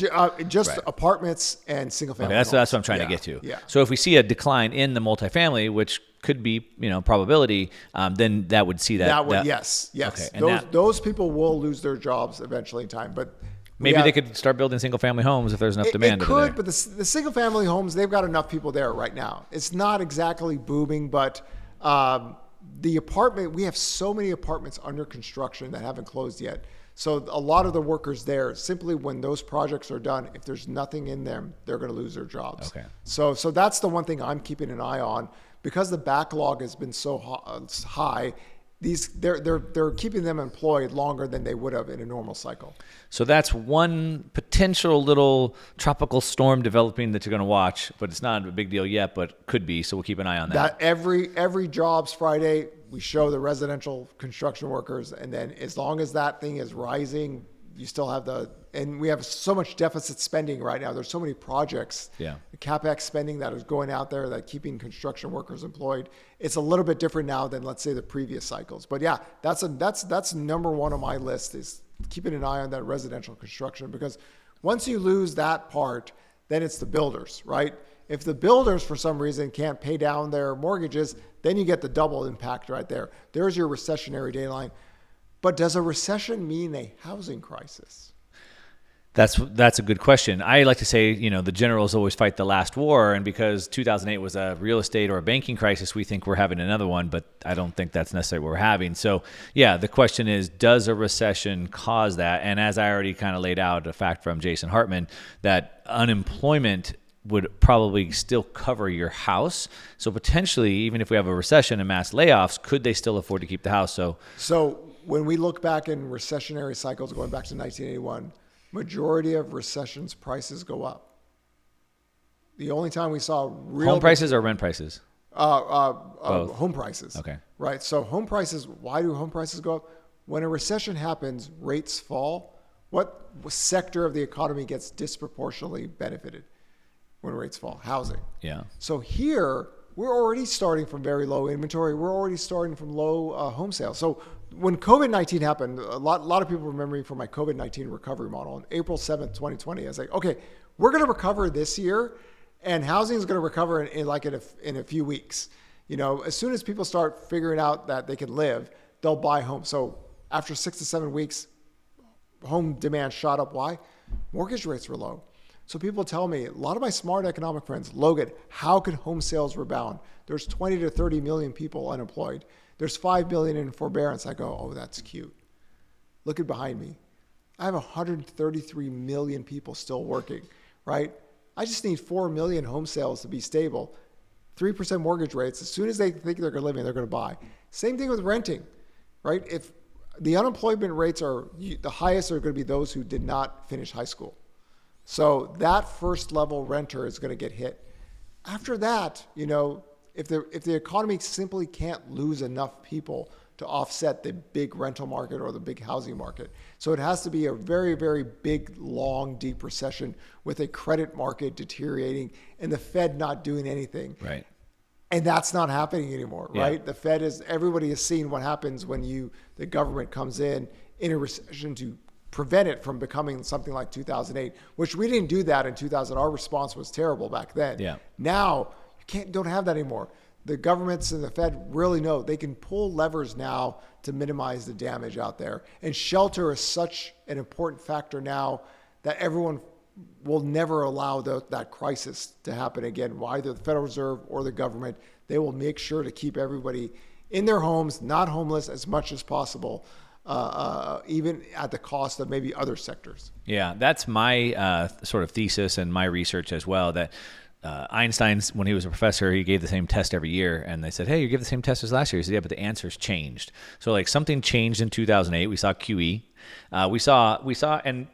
Just right. Apartments and single family. Okay, that's what I'm trying to get to. Yeah. So if we see a decline in the multifamily, which could be probability, then that would see that. Yes. Okay. Those people will lose their jobs eventually in time, but. Maybe they could start building single family homes if there's enough demand. It could, but the single family homes, they've got enough people there right now. It's not exactly booming, but the apartment, we have so many apartments under construction that haven't closed yet. So a lot of the workers there, simply when those projects are done, if there's nothing in them, they're going to lose their jobs. Okay. So that's the one thing I'm keeping an eye on because the backlog has been so high. They're keeping them employed longer than they would have in a normal cycle. So that's one potential little tropical storm developing that you're going to watch, but it's not a big deal yet, but could be. So we'll keep an eye on that. Every Jobs Friday, we show the residential construction workers, and then as long as that thing is rising, you still have and we have so much deficit spending right now. There's so many projects, the CapEx spending that is going out there that keeping construction workers employed. It's a little bit different now than let's say the previous cycles. But yeah, that's number one on my list is keeping an eye on that residential construction because once you lose that part, then it's the builders, right? If the builders for some reason can't pay down their mortgages, then you get the double impact right there. There's your recessionary dayline. But does a recession mean a housing crisis? That's a good question. I like to say, the generals always fight the last war, and because 2008 was a real estate or a banking crisis, we think we're having another one, but I don't think that's necessarily what we're having. So, yeah, the question is, does a recession cause that? And as I already kind of laid out a fact from Jason Hartman, that unemployment would probably still cover your house. So potentially, even if we have a recession and mass layoffs, could they still afford to keep the house? So when we look back in recessionary cycles, going back to 1981, majority of recessions prices go up. The only time we saw real home prices or rent prices? Home prices. Okay. Right. So home prices, why do home prices go up? When a recession happens, rates fall. What sector of the economy gets disproportionately benefited when rates fall? Housing. Yeah. So here, we're already starting from very low inventory. We're already starting from low home sales. So when COVID-19 happened, a lot of people remember me from my COVID-19 recovery model. On April 7th, 2020, I was like, okay, we're going to recover this year, and housing is going to recover in a few weeks. As soon as people start figuring out that they can live, they'll buy homes. So after 6 to 7 weeks, home demand shot up. Why? Mortgage rates were low. So people tell me, a lot of my smart economic friends, Logan, how can home sales rebound? There's 20 to 30 million people unemployed. There's 5 million in forbearance. I go, oh, that's cute. Look at behind me. I have 133 million people still working, right? I just need 4 million home sales to be stable. 3% mortgage rates. As soon as they think they're going to live in, they're going to buy. Same thing with renting, right? If the unemployment rates are the highest, are going to be those who did not finish high school. So that first level renter is going to get hit. After that, if the economy simply can't lose enough people to offset the big rental market or the big housing market. So it has to be a very, very big, long, deep recession with a credit market deteriorating and the Fed not doing anything. Right. And that's not happening anymore, right? The Fed everybody has seen what happens when the government comes in a recession to prevent it from becoming something like 2008, which we didn't do that in 2000. Our response was terrible back then. Yeah. Now, don't have that anymore. The governments and the Fed really know they can pull levers now to minimize the damage out there. And shelter is such an important factor now that everyone will never allow that crisis to happen again. Either the Federal Reserve or the government, they will make sure to keep everybody in their homes, not homeless as much as possible, even at the cost of maybe other sectors. Yeah, that's my sort of thesis and my research as well, that Einstein's, when he was a professor, he gave the same test every year, and they said, hey, you give the same test as last year. He said, yeah, but the answers changed. So like something changed in 2008. We saw QE. We saw, and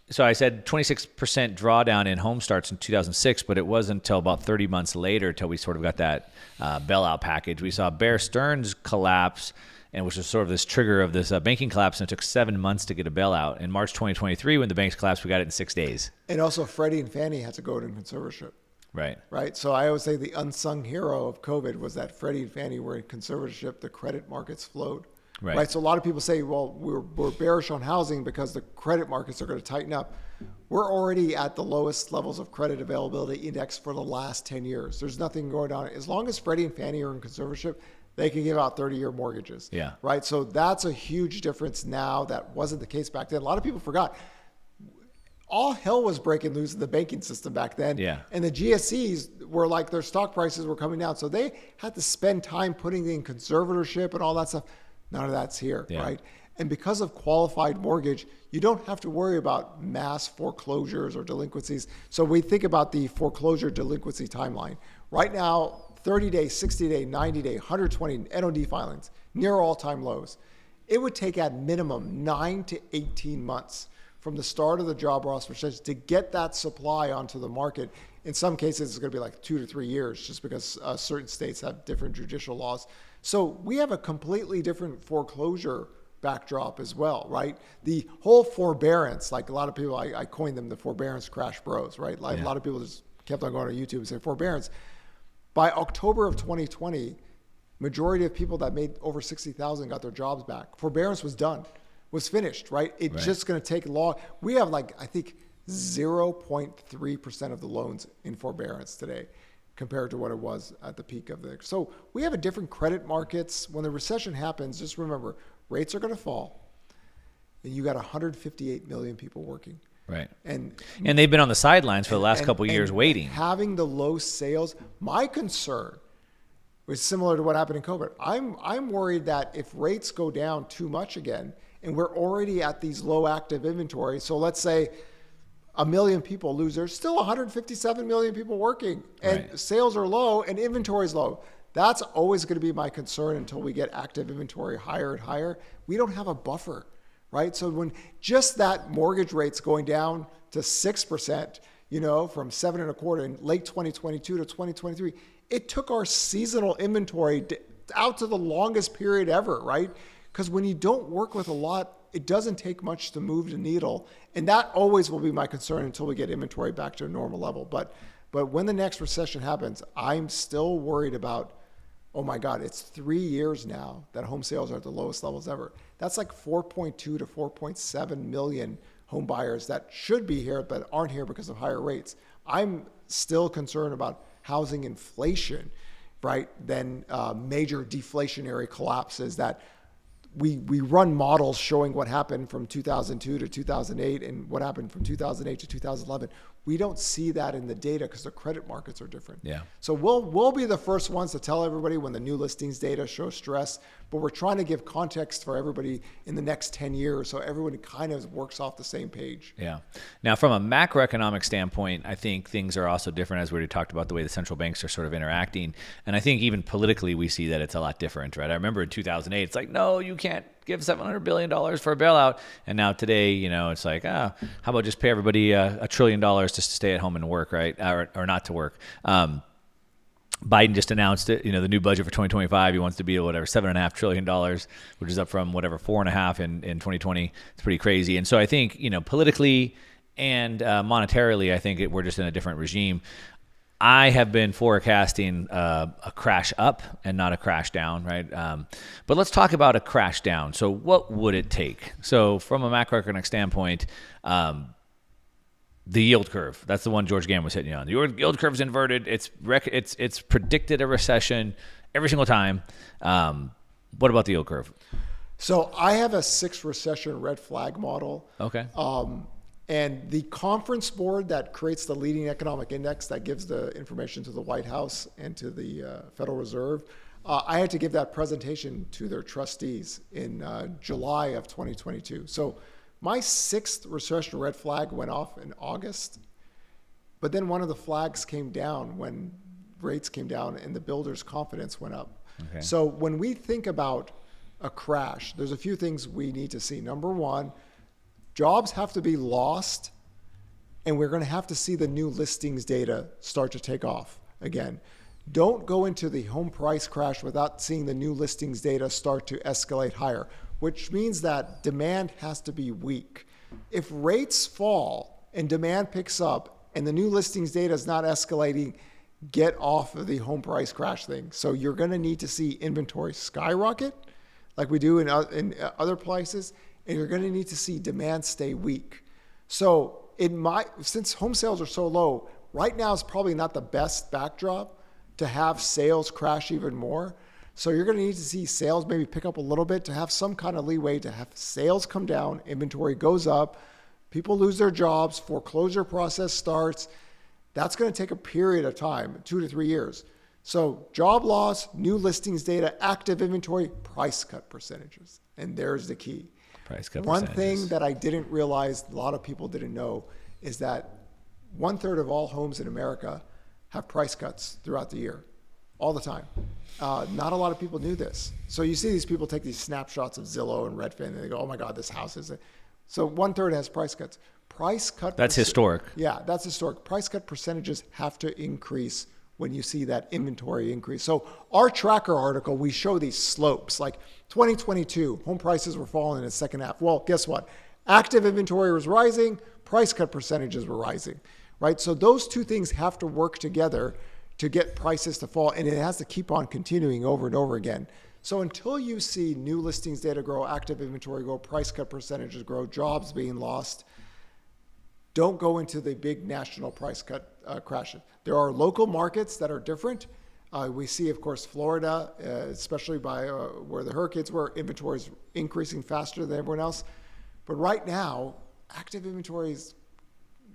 so I said 26% drawdown in home starts in 2006, but it wasn't until about 30 months later till we sort of got that bailout package. We saw Bear Stearns collapse, and which was sort of this trigger of this banking collapse, and it took 7 months to get a bailout. In March 2023, when the banks collapsed, we got it in 6 days. And also Freddie and Fannie had to go into conservatorship. Right. So I always say the unsung hero of COVID was that Freddie and Fannie were in conservatorship. The credit markets flowed. Right. So a lot of people say, well, we're bearish on housing because the credit markets are going to tighten up. We're already at the lowest levels of credit availability index for the last 10 years. There's nothing going on. As long as Freddie and Fannie are in conservatorship, they can give out 30-year mortgages. Yeah. Right. So that's a huge difference now. That wasn't the case back then. A lot of people forgot. All hell was breaking loose in the banking system back then. Yeah. And the GSEs were like, their stock prices were coming down. So they had to spend time putting in conservatorship and all that stuff. None of that's here, right? And because of qualified mortgage, you don't have to worry about mass foreclosures or delinquencies. So we think about the foreclosure delinquency timeline. Right now, 30-day, 60-day, 90-day, 120 NOD filings, near all-time lows. It would take at minimum 9 to 18 months from the start of the job loss percentage to get that supply onto the market. In some cases, it's going to be like 2 to 3 years just because certain states have different judicial laws. So we have a completely different foreclosure backdrop as well, right? The whole forbearance, like a lot of people, I coined them the forbearance crash bros, right? Like a lot of people just kept on going on YouTube and saying forbearance. By October of 2020, majority of people that made over 60,000 got their jobs back. Forbearance was done, was finished, right? It's just going to take long. We have like, I think 0.3% of the loans in forbearance today compared to what it was at the peak of the. So we have a different credit markets. When the recession happens, just remember, rates are going to fall. And you got 158 million people working. Right. And they've been on the sidelines for the last couple of years waiting. Having the low sales, my concern was similar to what happened in COVID. I'm worried that if rates go down too much again, and we're already at these low active inventory, so let's say 1 million people lose, there's still 157 million people working, and sales are low and inventory is low. That's always going to be my concern until we get active inventory higher and higher. We don't have a buffer, right? So when just that mortgage rate's going down to 6%, from 7.25% in late 2022 to 2023, it took our seasonal inventory out to the longest period ever, right? Because when you don't work with a lot, it doesn't take much to move the needle. And that always will be my concern until we get inventory back to a normal level. But when the next recession happens, I'm still worried about, oh my God, it's 3 years now that home sales are at the lowest levels ever. That's like 4.2 to 4.7 million home buyers that should be here but aren't here because of higher rates. I'm still concerned about housing inflation. right, than major deflationary collapses that we run models showing what happened from 2002 to 2008 and what happened from 2008 to 2011. We don't see that in the data because the credit markets are different. Yeah. So we'll be the first ones to tell everybody when the new listings data show stress, but we're trying to give context for everybody in the next 10 years so everyone kind of works off the same page. Yeah. Now, from a macroeconomic standpoint, I think things are also different, as we already talked about, the way the central banks are sort of interacting. And I think even politically, we see that it's a lot different, right? I remember in 2008, it's like, no, you can't give $700 billion for a bailout. And now today, it's like, how about just pay everybody $1 trillion just to stay at home and work, right? Or not to work. Biden just announced it, the new budget for 2025. He wants to be $7.5 trillion, which is up from $4.5 in 2020. It's pretty crazy. And so I think, politically and monetarily, I think we're just in a different regime. I have been forecasting a crash up and not a crash down, right? But let's talk about a crash down. So what would it take? So from a macroeconomic standpoint, the yield curve, that's the one George Gamm was hitting you on. The yield curve is inverted. It's predicted a recession every single time. What about the yield curve? So I have a 6 recession red flag model. Okay. And the conference board that creates the leading economic index that gives the information to the White House and to the Federal Reserve, I had to give that presentation to their trustees in July of 2022. So my 6th recession red flag went off in August, but then one of the flags came down when rates came down and the builders' confidence went up. Okay. So when we think about a crash, there's a few things we need to see. Number one, jobs have to be lost, and we're going to have to see the new listings data start to take off again. Don't go into the home price crash without seeing the new listings data start to escalate higher, which means that demand has to be weak. If rates fall and demand picks up and the new listings data is not escalating, get off of the home price crash thing. So you're going to need to see inventory skyrocket like we do in other places, and you're going to need to see demand stay weak. So since home sales are so low, right now is probably not the best backdrop to have sales crash even more. So you're going to need to see sales maybe pick up a little bit to have some kind of leeway to have sales come down, inventory goes up, people lose their jobs, foreclosure process starts. That's going to take a period of time, 2 to 3 years. So job loss, new listings data, active inventory, price cut percentages. And there's the key. Price cut One percentages. thing that I didn't realize, a lot of people didn't know, is that 1/3 of all homes in America have price cuts throughout the year, all the time. Not a lot of people knew this. So you see these people take these snapshots of Zillow and Redfin, and they go, oh my God, this house is... So 1/3 has price cuts. That's historic. Yeah, that's historic. Price cut percentages have to increase when you see that inventory increase. So our tracker article, we show these slopes, like 2022, home prices were falling in the second half. Well, guess what? Active inventory was rising, price cut percentages were rising, right? So those two things have to work together to get prices to fall, and it has to keep on continuing over and over again. So until you see new listings data grow, active inventory grow, price cut percentages grow, jobs being lost, don't go into the big national price cut crashes. There are local markets that are different. We see, of course, Florida, especially by where the hurricanes were, inventories increasing faster than everyone else. But right now, active inventory is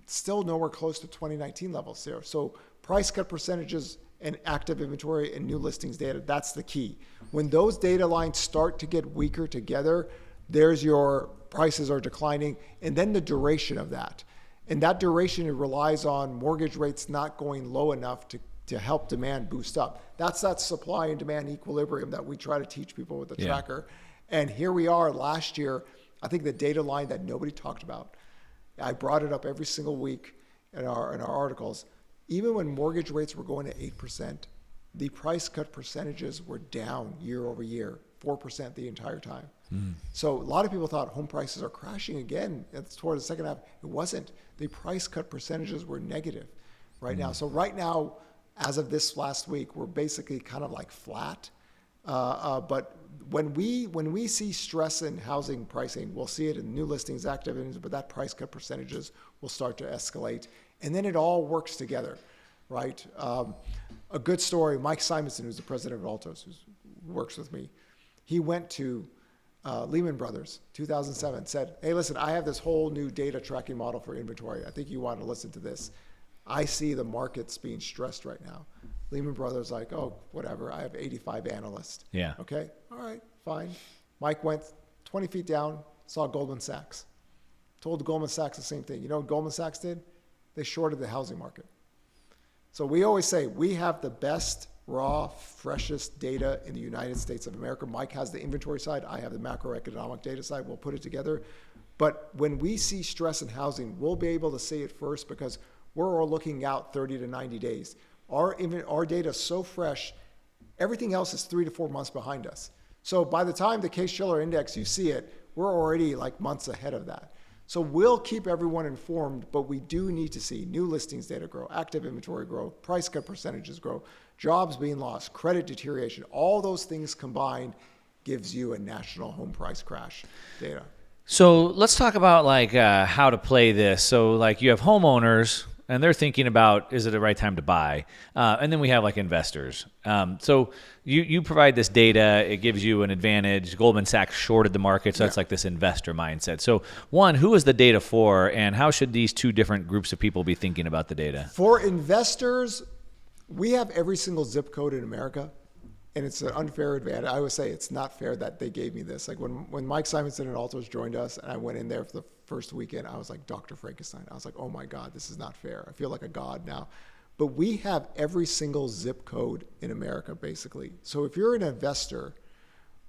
still nowhere close to 2019 levels there. So price cut percentages and active inventory and new listings data, that's the key. When those data lines start to get weaker together, there's your prices are declining, and then the duration of that. And that duration relies on mortgage rates not going low enough to help demand boost up. That's that supply and demand equilibrium that we try to teach people with the tracker. And here we are last year, I think the data line that nobody talked about, I brought it up every single week in our articles. Even when mortgage rates were going to 8%, the price cut percentages were down year over year, 4% the entire time. So a lot of people thought home prices are crashing again towards the second half. It wasn't. The price cut percentages were negative right now. So right now, as of this last week, we're basically kind of like flat. But when we see stress in housing pricing, we'll see it in new listings, active, but that price cut percentages will start to escalate. And then it all works together. right? A good story, Mike Simonson, who's the president of Altos, who works with me, he went to Lehman Brothers, 2007, said, hey, listen, I have this whole new data tracking model for inventory. I think you want to listen to this. I see the markets being stressed right now. Lehman Brothers like, oh, whatever. I have 85 analysts. Yeah. Okay. All right. Fine. Mike went 20 feet down, saw Goldman Sachs. Told Goldman Sachs the same thing. You know what Goldman Sachs did? They shorted the housing market. So we always say we have the best, raw, freshest data in the United States of America. Mike has the inventory side. I have the macroeconomic data side. We'll put it together. But when we see stress in housing, we'll be able to see it first because we're all looking out 30 to 90 days. Our data is so fresh, everything else is 3 to 4 months behind us. So by the time the Case-Shiller Index, you see it, we're already like months ahead of that. So we'll keep everyone informed, but we do need to see new listings data grow, active inventory grow, price cut percentages grow, jobs being lost, credit deterioration. All those things combined gives you a national home price crash data. So let's talk about like how to play this. So like you have homeowners and they're thinking about, is it the right time to buy? And then we have like investors. So you provide this data, it gives you an advantage. Goldman Sachs shorted the market, so that's like this investor mindset. So one, who is the data for, and how should these two different groups of people be thinking about the data? For investors, we have every single zip code in America, and it's an unfair advantage. I always say it's not fair that they gave me this. Like when Mike Simonson and Altos joined us, and I went in there for the first weekend, I was like Dr. Frankenstein. I was like, oh my God, this is not fair. I feel like a god now. But we have every single zip code in America, basically. So if you're an investor,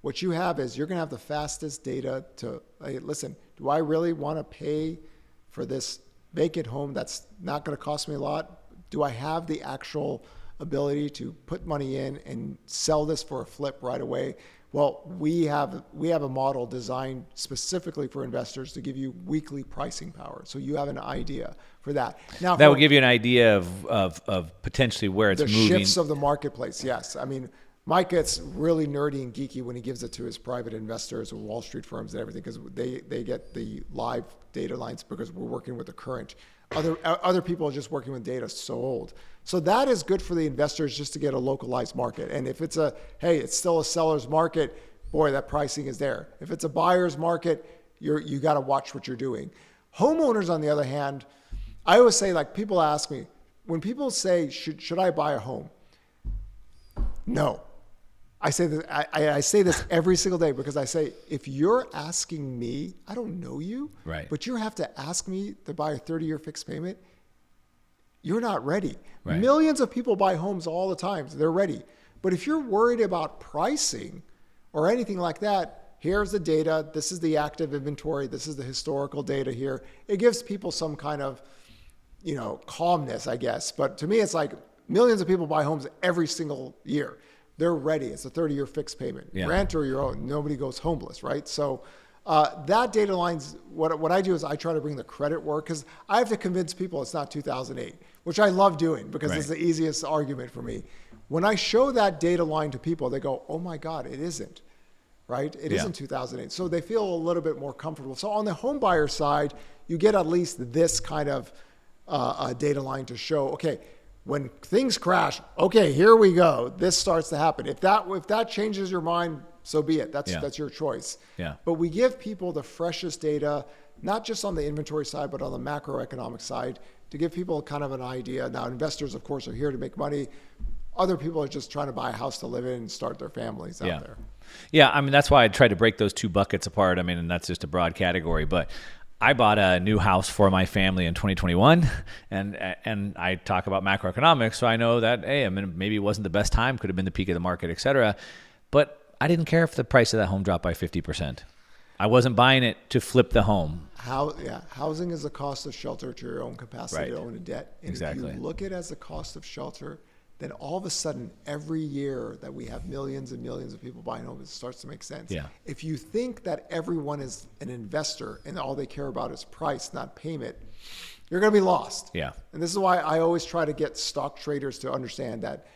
what you have is you're going to have the fastest data to, hey, listen, do I really want to pay for this vacant home that's not going to cost me a lot? Do I have the actual ability to put money in and sell this for a flip right away? Well, we have a model designed specifically for investors to give you weekly pricing power. So you have an idea for that. Now, that will give you an idea of potentially where it's the moving. Shifts of the marketplace, yes. I mean, Mike gets really nerdy and geeky when he gives it to his private investors and Wall Street firms and everything because they get the live data lines because we're working with the current. Other people are just working with data so old. So that is good for the investors just to get a localized market. And if it's it's still a seller's market, boy, that pricing is there. If it's a buyer's market, you got to watch what you're doing. Homeowners, on the other hand, I always say, like people ask me, when people say, should I buy a home? No. I say that I say this every single day because I say, if you're asking me, I don't know you, right? But you have to ask me to buy a 30-year fixed payment. You're not ready. Right. Millions of people buy homes all the time. So they're ready. But if you're worried about pricing or anything like that, here's the data. This is the active inventory. This is the historical data here. It gives people some kind of, calmness, I guess. But to me, it's like millions of people buy homes every single year. They're ready. It's a 30-year fixed payment. Yeah. Rent or your own. Nobody goes homeless, right? So that data lines, what I do is I try to bring the credit work because I have to convince people it's not 2008, which I love doing because it's the easiest argument for me. When I show that data line to people, they go, oh my God, it isn't, right? It isn't 2008. So they feel a little bit more comfortable. So on the home buyer side, you get at least this kind of data line to show, okay, when things crash, okay, here we go. This starts to happen. If that changes your mind, so be it. That's your choice. Yeah. But we give people the freshest data, not just on the inventory side, but on the macroeconomic side, to give people kind of an idea. Now, investors, of course, are here to make money. Other people are just trying to buy a house to live in and start their families out there. Yeah, I mean, that's why I tried to break those two buckets apart. I mean, and that's just a broad category, but I bought a new house for my family in 2021, and I talk about macroeconomics, so I know that, hey, I mean, maybe it wasn't the best time, could have been the peak of the market, et cetera, but I didn't care if the price of that home dropped by 50%. I wasn't buying it to flip the home. Housing is the cost of shelter to your own capacity to own a debt. And exactly. If you look at it as the cost of shelter, then all of a sudden, every year that we have millions and millions of people buying homes, it starts to make sense. Yeah. If you think that everyone is an investor and all they care about is price, not payment, you're going to be lost. Yeah. And this is why I always try to get stock traders to understand that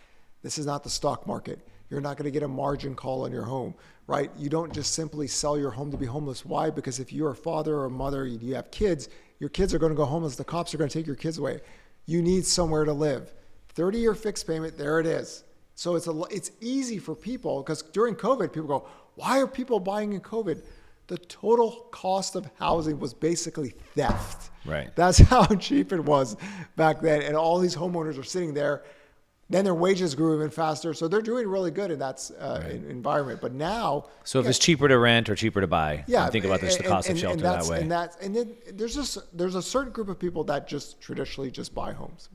this is not the stock market. You're not going to get a margin call on your home, right? You don't just simply sell your home to be homeless. Why? Because if you're a father or a mother, you have kids, your kids are going to go homeless. The cops are going to take your kids away. You need somewhere to live. 30-year fixed payment, there it is. So it's easy for people, because during COVID, people go, why are people buying in COVID? The total cost of housing was basically theft. Right. That's how cheap it was back then. And all these homeowners are sitting there. Then their wages grew even faster. So they're doing really good in that environment. But now... So if it's cheaper to rent or cheaper to buy, yeah, think about this, the cost of shelter that way. And then there's a certain group of people that just traditionally just buy homes.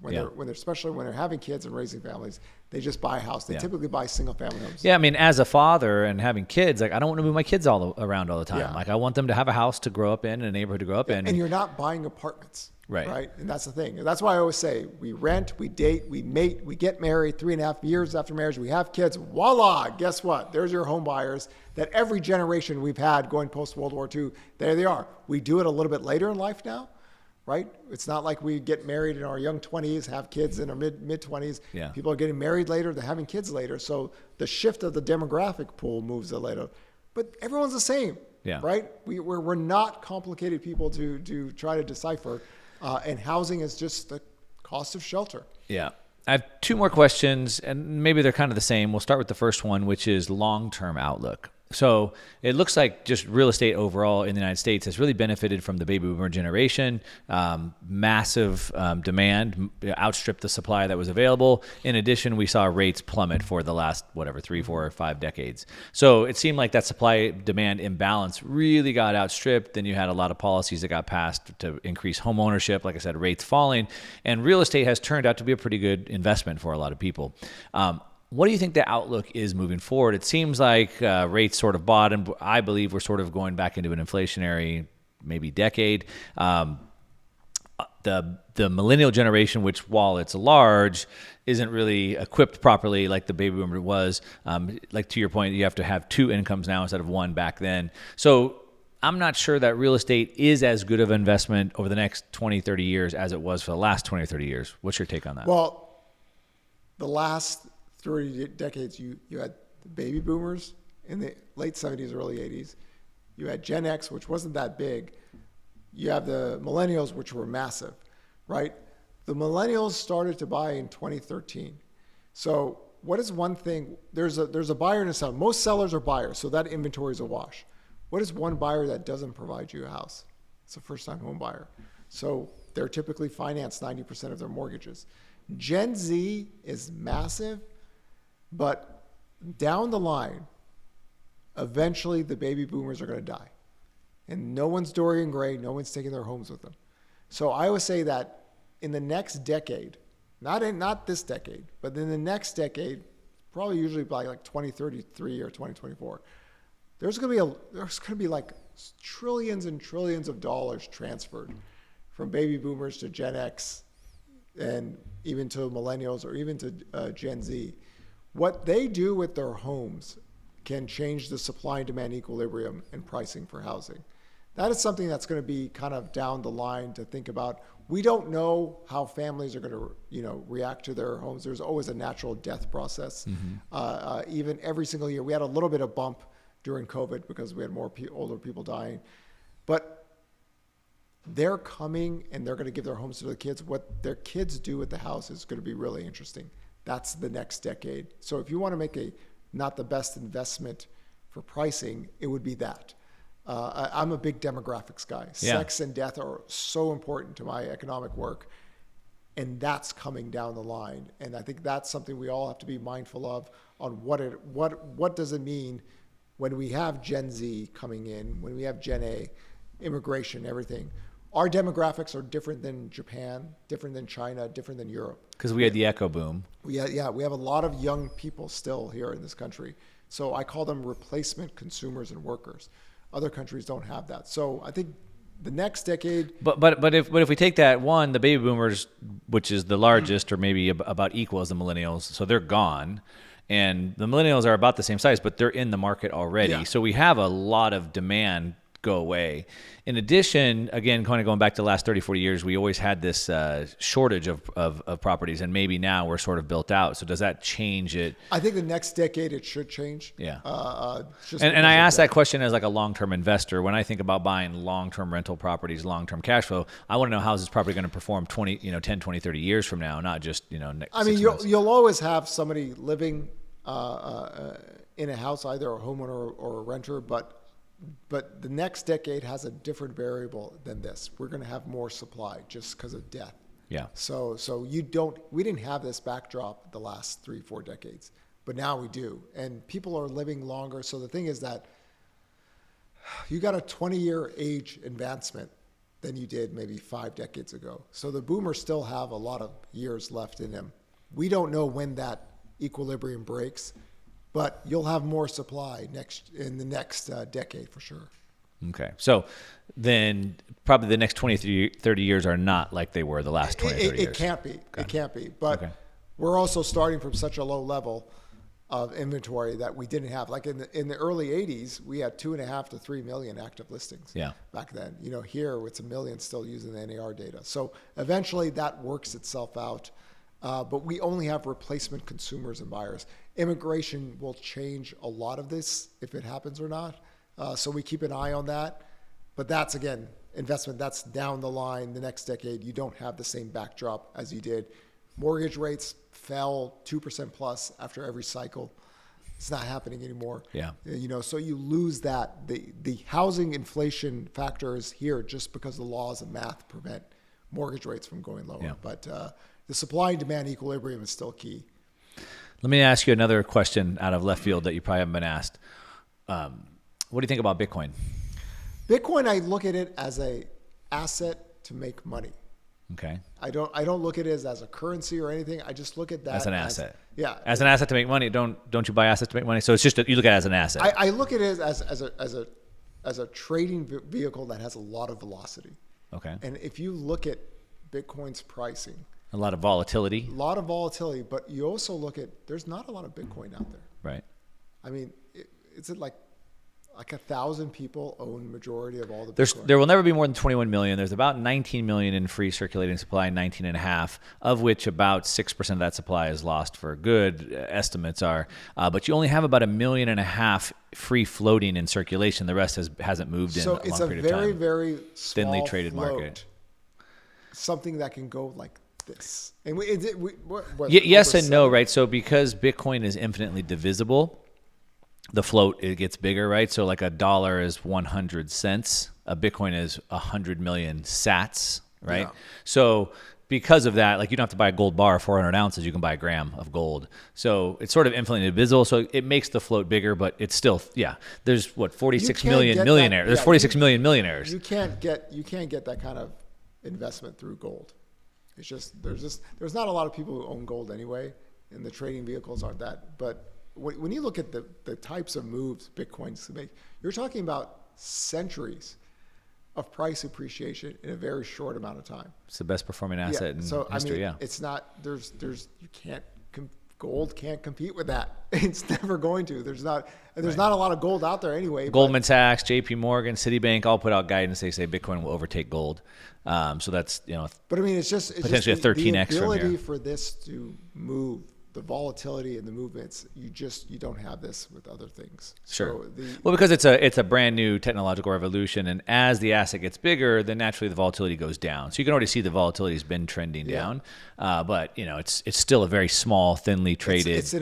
Especially when they're having kids and raising families, they just buy a house. They typically buy single family homes. Yeah, I mean, as a father and having kids, like I don't want to move my kids around all the time. Yeah. Like I want them to have a house to grow up in, a neighborhood to grow up in. And you're not buying apartments. Right. And that's the thing. And that's why I always say we rent, we date, we mate, we get married. 3.5 years after marriage, we have kids. Voila! Guess what? There's your home buyers that every generation we've had going post World War II. There they are. We do it a little bit later in life now, right? It's not like we get married in our young 20s, have kids in our mid 20s. Yeah. People are getting married later. They're having kids later. So the shift of the demographic pool moves a later. But everyone's the same, right? We're not complicated people to try to decipher. And housing is just the cost of shelter. Yeah. I have two more questions, and maybe they're kind of the same. We'll start with the first one, which is long-term outlook. So it looks like just real estate overall in the United States has really benefited from the baby boomer generation. Massive demand outstripped the supply that was available. In addition, we saw rates plummet for the last, 3, 4, or 5 decades. So it seemed like that supply-demand imbalance really got outstripped. Then you had a lot of policies that got passed to increase home ownership. Like I said, rates falling. And real estate has turned out to be a pretty good investment for a lot of people. What do you think the outlook is moving forward? It seems like rates sort of bottomed. I believe we're sort of going back into an inflationary maybe decade. The millennial generation, which while it's large, isn't really equipped properly like the baby boomer was. Like to your point, you have to have 2 incomes now instead of 1 back then. So I'm not sure that real estate is as good of an investment over the next 20, 30 years as it was for the last 20 or 30 years. What's your take on that? Well, the last 30 decades, you had the baby boomers in the late 70s, early 80s. You had Gen X, which wasn't that big. You have the millennials, which were massive, right? The millennials started to buy in 2013. So what is one thing? There's a buyer and a seller. Most sellers are buyers, so that inventory is a wash. What is one buyer that doesn't provide you a house? It's a first-time home buyer. So they're typically financed 90% of their mortgages. Gen Z is massive. But down the line, eventually the baby boomers are going to die. And no one's Dorian Gray, no one's taking their homes with them. So I would say that in the next decade, not this decade, but in the next decade, probably usually by like 2033 or 2024, there's going to be like trillions and trillions of dollars transferred from baby boomers to Gen X and even to millennials or even to Gen Z. What they do with their homes can change the supply and demand equilibrium and pricing for housing. That is something that's going to be kind of down the line to think about. We don't know how families are going to, react to their homes. There's always a natural death process. Mm-hmm. Even every single year, we had a little bit of bump during COVID because we had more older people dying. But they're coming and they're going to give their homes to their kids. What their kids do with the house is going to be really interesting. That's the next decade. So if you want to make not the best investment for pricing, it would be that. I'm a big demographics guy. Yeah. Sex and death are so important to my economic work, and that's coming down the line. And I think that's something we all have to be mindful of on what does it mean when we have Gen Z coming in, when we have Gen A, immigration, everything. Our demographics are different than Japan, different than China, different than Europe. Because we had the echo boom. We have a lot of young people still here in this country. So I call them replacement consumers and workers. Other countries don't have that. So I think the next decade. But if we take that one, the baby boomers, which is the largest, or maybe about equal as the millennials, so they're gone. And the millennials are about the same size, but they're in the market already. Yeah. So we have a lot of demand go away. In addition, again, kind of going back to the last 30, 40 years, we always had this shortage of properties, and maybe now we're sort of built out. So does that change it? I think the next decade it should change. Yeah. And I ask that question as like a long-term investor. When I think about buying long-term rental properties, long-term cash flow, I want to know how is this property going to perform 10, 20, 30 years from now, not just, next I mean, 6 months. you'll always have somebody living in a house, either a homeowner or a renter, but the next decade has a different variable than this. We're going to have more supply just because of death. Yeah. So we didn't have this backdrop the last 3-4 decades, but now we do. And people are living longer. So the thing is that you got a 20-year age advancement than you did maybe 5 decades ago. So the boomers still have a lot of years left in them. We don't know when that equilibrium breaks, but you'll have more supply in the next decade for sure. Okay. So then probably the next 20, 30 years are not like they were the last 20, 30 years. It can't be. Okay. It can't be. But we're also starting from such a low level of inventory that we didn't have. Like in the early 80s, we had 2.5 to 3 million active listings back then. Here it's 1 million still using the NAR data. So eventually that works itself out. But we only have replacement consumers and buyers. Immigration will change a lot of this if it happens or not. So we keep an eye on that. But that's, again, investment. That's down the line. The next decade, you don't have the same backdrop as you did. Mortgage rates fell 2% plus after every cycle. It's not happening anymore. Yeah. So you lose that. The housing inflation factor is here just because the laws of math prevent mortgage rates from going lower. Yeah. But the supply and demand equilibrium is still key. Let me ask you another question out of left field that you probably haven't been asked. What do you think about Bitcoin? Bitcoin, I look at it as a asset to make money. Okay. I don't look at it as a currency or anything. I just look at that As an asset. As an asset to make money. Don't you buy assets to make money? So it's just you look at it as an asset. I look at it as a trading vehicle that has a lot of velocity. Okay. And if you look at Bitcoin's pricing, A lot of volatility. But you also look at, there's not a lot of Bitcoin out there. Right. I mean, is it like 1,000 people own majority of all the Bitcoin? There will never be more than 21 million. There's about 19 million in free circulating supply, 19 and a half, of which about 6% of that supply is lost for good, estimates are. But you only have about 1.5 million free floating in circulation. The rest hasn't moved in a long period of time. So it's a very, very small thinly traded float, market. Something that can go like this. And yes and no, right? So because Bitcoin is infinitely divisible, the float, it gets bigger, right? So like $1 is 100 cents. A Bitcoin is 100 million sats, right? Yeah. So because of that, like you don't have to buy a gold bar, 400 ounces, you can buy a gram of gold. So it's sort of infinitely divisible. So it makes the float bigger, but it's still, there's 46 million millionaires. There's 46 million millionaires. You can't get that kind of investment through gold. It's just, there's not a lot of people who own gold anyway, and the trading vehicles aren't that. But when you look at the types of moves Bitcoin's to make, you're talking about centuries of price appreciation in a very short amount of time. It's the best performing asset in history. It's not, gold can't compete with that. It's never going to. There's not a lot of gold out there anyway. Goldman Sachs, JP Morgan, Citibank all put out guidance. They say Bitcoin will overtake gold. So that's, but I mean, it's potentially just a 13x from here. The ability for this to move, the volatility and the movements, you don't have this with other things. Sure. So because it's a brand new technological revolution, and as the asset gets bigger, then naturally the volatility goes down. So you can already see the volatility has been trending down, but it's still a very small, thinly traded. It's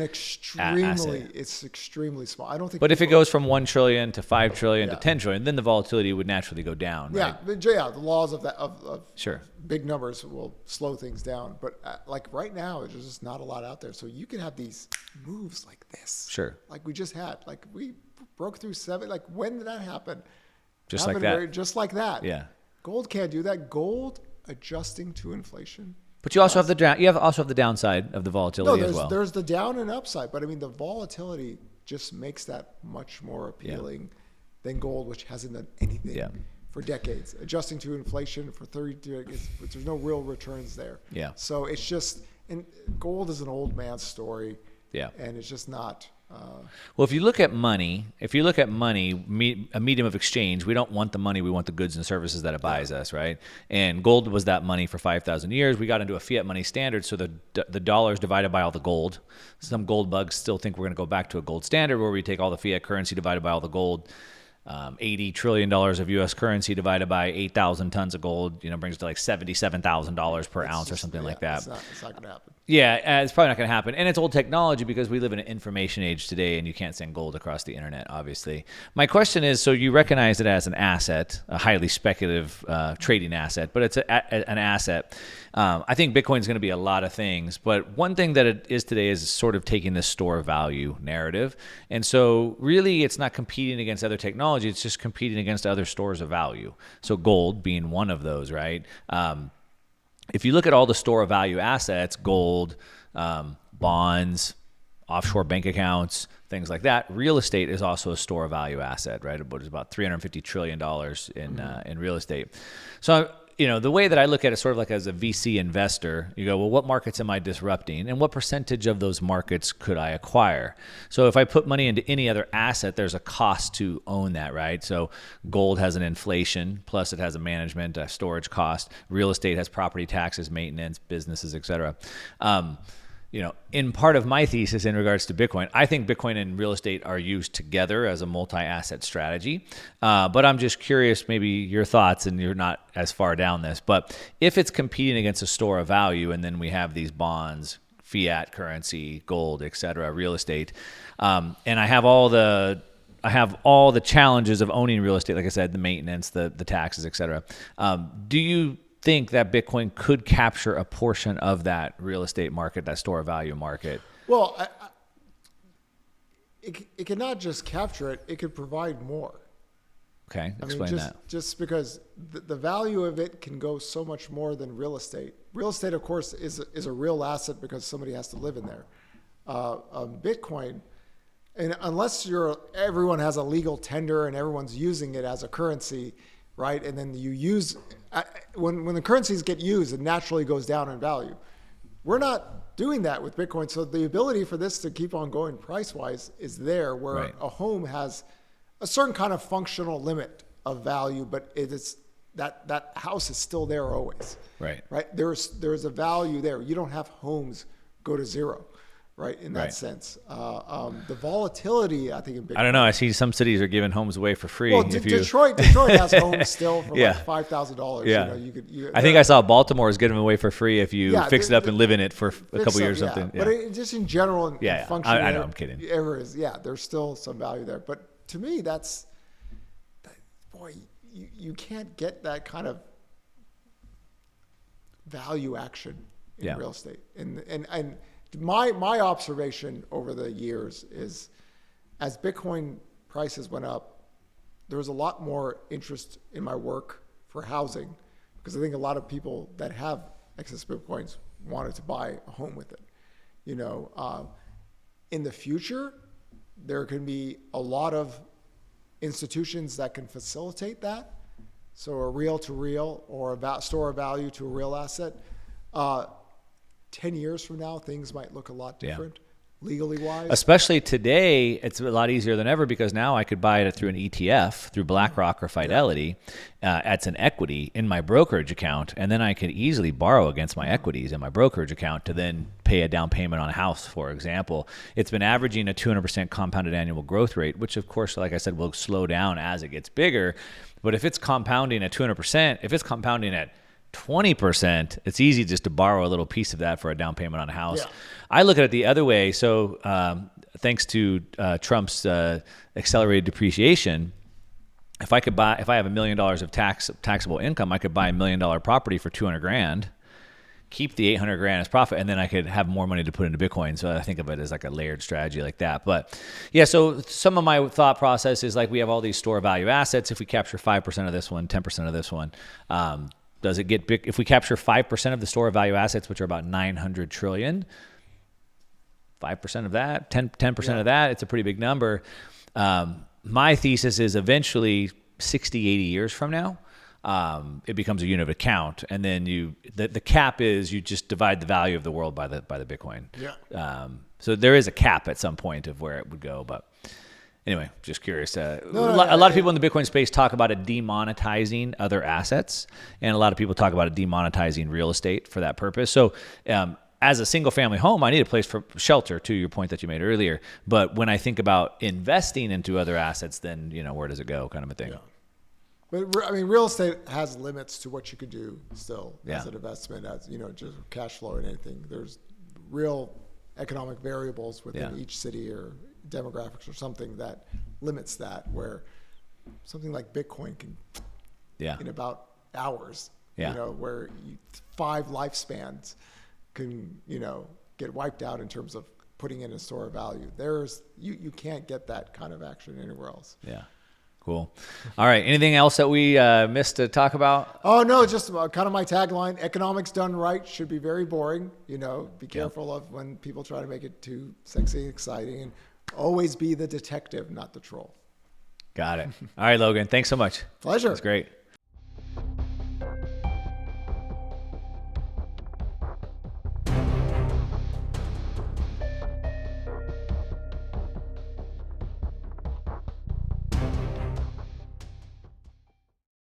extremely small. I don't think. But if it goes from 1 trillion to 5 trillion to 10 trillion, then the volatility would naturally go down. Right? The laws of that of sure. Big numbers will slow things down. But like right now, there's just not a lot out there. So you can have these moves like this. Sure. Like we just had. Like we broke through 7. Like when did that happen? Just like that. Just like that. Yeah. Gold can't do that. Gold adjusting to inflation. But you also have the downside of the volatility as well. There's the down and upside. But I mean, the volatility just makes that much more appealing than gold, which hasn't done anything. For decades, adjusting to inflation for 30 years, there's no real returns there. Yeah. So it's just, and gold is an old man's story. Yeah. And it's just not Well, if you look at money, a medium of exchange, we don't want the money. We want the goods and services that it buys us, right? And gold was that money for 5,000 years. We got into a fiat money standard, so the dollar is divided by all the gold. Some gold bugs still think we're going to go back to a gold standard where we take all the fiat currency divided by all the gold. $80 trillion of U.S. currency divided by 8,000 tons of gold, brings to like $77,000 per ounce or something like that. It's not going to happen. Yeah, it's probably not going to happen. And it's old technology because we live in an information age today and you can't send gold across the internet, obviously. My question is, so you recognize it as an asset, a highly speculative trading asset, but it's an asset. I think Bitcoin is going to be a lot of things, but one thing that it is today is sort of taking this store value narrative. And so really it's not competing against other technology, it's just competing against other stores of value. So gold being one of those, right? If you look at all the store of value assets, gold, bonds, offshore bank accounts, things like that, real estate is also a store of value asset, right? It's about $350 trillion in real estate. So, the way that I look at it sort of like as a VC investor, you go, well, what markets am I disrupting? And what percentage of those markets could I acquire? So if I put money into any other asset, there's a cost to own that, right? So gold has an inflation, plus it has a management, a storage cost. Real estate has property taxes, maintenance, businesses, et cetera. In part of my thesis in regards to Bitcoin, I think Bitcoin and real estate are used together as a multi-asset strategy. But I'm just curious, maybe your thoughts, and you're not as far down this, but if it's competing against a store of value, and then we have these bonds, fiat currency, gold, et cetera, real estate, and I have all the challenges of owning real estate, like I said, the maintenance, the taxes, et cetera. Do you think that Bitcoin could capture a portion of that real estate market, that store of value market? Well, it cannot just capture it; it could provide more. Okay, explain that. Just because the value of it can go so much more than real estate. Real estate, of course, is a real asset because somebody has to live in there. Bitcoin, and unless everyone has a legal tender and everyone's using it as a currency, right? And then you use when the currencies get used, it naturally goes down in value. We're not doing that with Bitcoin, so the ability for this to keep on going price-wise is there, where right. a home has a certain kind of functional limit of value, but it is that house is still there always. Right. Right. There's a value there. You don't have homes go to zero. Right, in that right. sense, the volatility, I think, in Bitcoin. I don't know. I see some cities are giving homes away for free. Well, Detroit has homes still for like $5,000. Yeah, I think I saw Baltimore is getting them away for free if you fix it up and live in it for a couple years or something. Yeah. But just in general, function. I know. I'm kidding. Areas, there's still some value there. But to me, you can't get that kind of value action in real estate, and my observation over the years is, as Bitcoin prices went up, there was a lot more interest in my work for housing, because I think a lot of people that have excess Bitcoins wanted to buy a home with it. In the future, there can be a lot of institutions that can facilitate that. So a real to real, or a store of value to a real asset. 10 years from now, things might look a lot different, legally wise. Especially today, it's a lot easier than ever, because now I could buy it through an ETF, through BlackRock or Fidelity, as an equity in my brokerage account, and then I could easily borrow against my equities in my brokerage account to then pay a down payment on a house, for example. It's been averaging a 200% compounded annual growth rate, which of course, like I said, will slow down as it gets bigger. But if it's compounding at 200%, if it's compounding at 20%, it's easy just to borrow a little piece of that for a down payment on a house. Yeah. I look at it the other way. So thanks to Trump's accelerated depreciation, if I have $1 million of taxable income, I could buy $1 million property for $200,000, keep the $800,000 as profit, and then I could have more money to put into Bitcoin. So I think of it as like a layered strategy like that. But yeah, so some of my thought process is like, we have all these store value assets. If we capture 5% of this one, 10% of this one, does it get big? If we capture 5% of the store value assets, which are about 900 trillion, 5% of that, 10% of that, it's a pretty big number. My thesis is eventually 60, 80 years from now, it becomes a unit of account, and then the cap is you just divide the value of the world by the Bitcoin. Yeah. So there is a cap at some point of where it would go, but anyway, just curious. A No, lot of people in the Bitcoin space talk about it demonetizing other assets, and a lot of people talk about it demonetizing real estate for that purpose. So as a single family home, I need a place for shelter, to your point that you made earlier. But when I think about investing into other assets, then, where does it go, kind of a thing? Yeah. But I mean, real estate has limits to what you could do still as an investment, as just cash flow and anything. There's real economic variables within each city or demographics or something that limits that, where something like Bitcoin can, in about hours, where 5 lifespans can, get wiped out in terms of putting in a store of value. You can't get that kind of action anywhere else. Yeah. Cool. All right. Anything else that we missed to talk about? Oh, no, just kind of my tagline: economics done right should be very boring. Be careful of when people try to make it too sexy and exciting, and always be the detective, not the troll. Got it. All right, Logan. Thanks so much. Pleasure. That's great.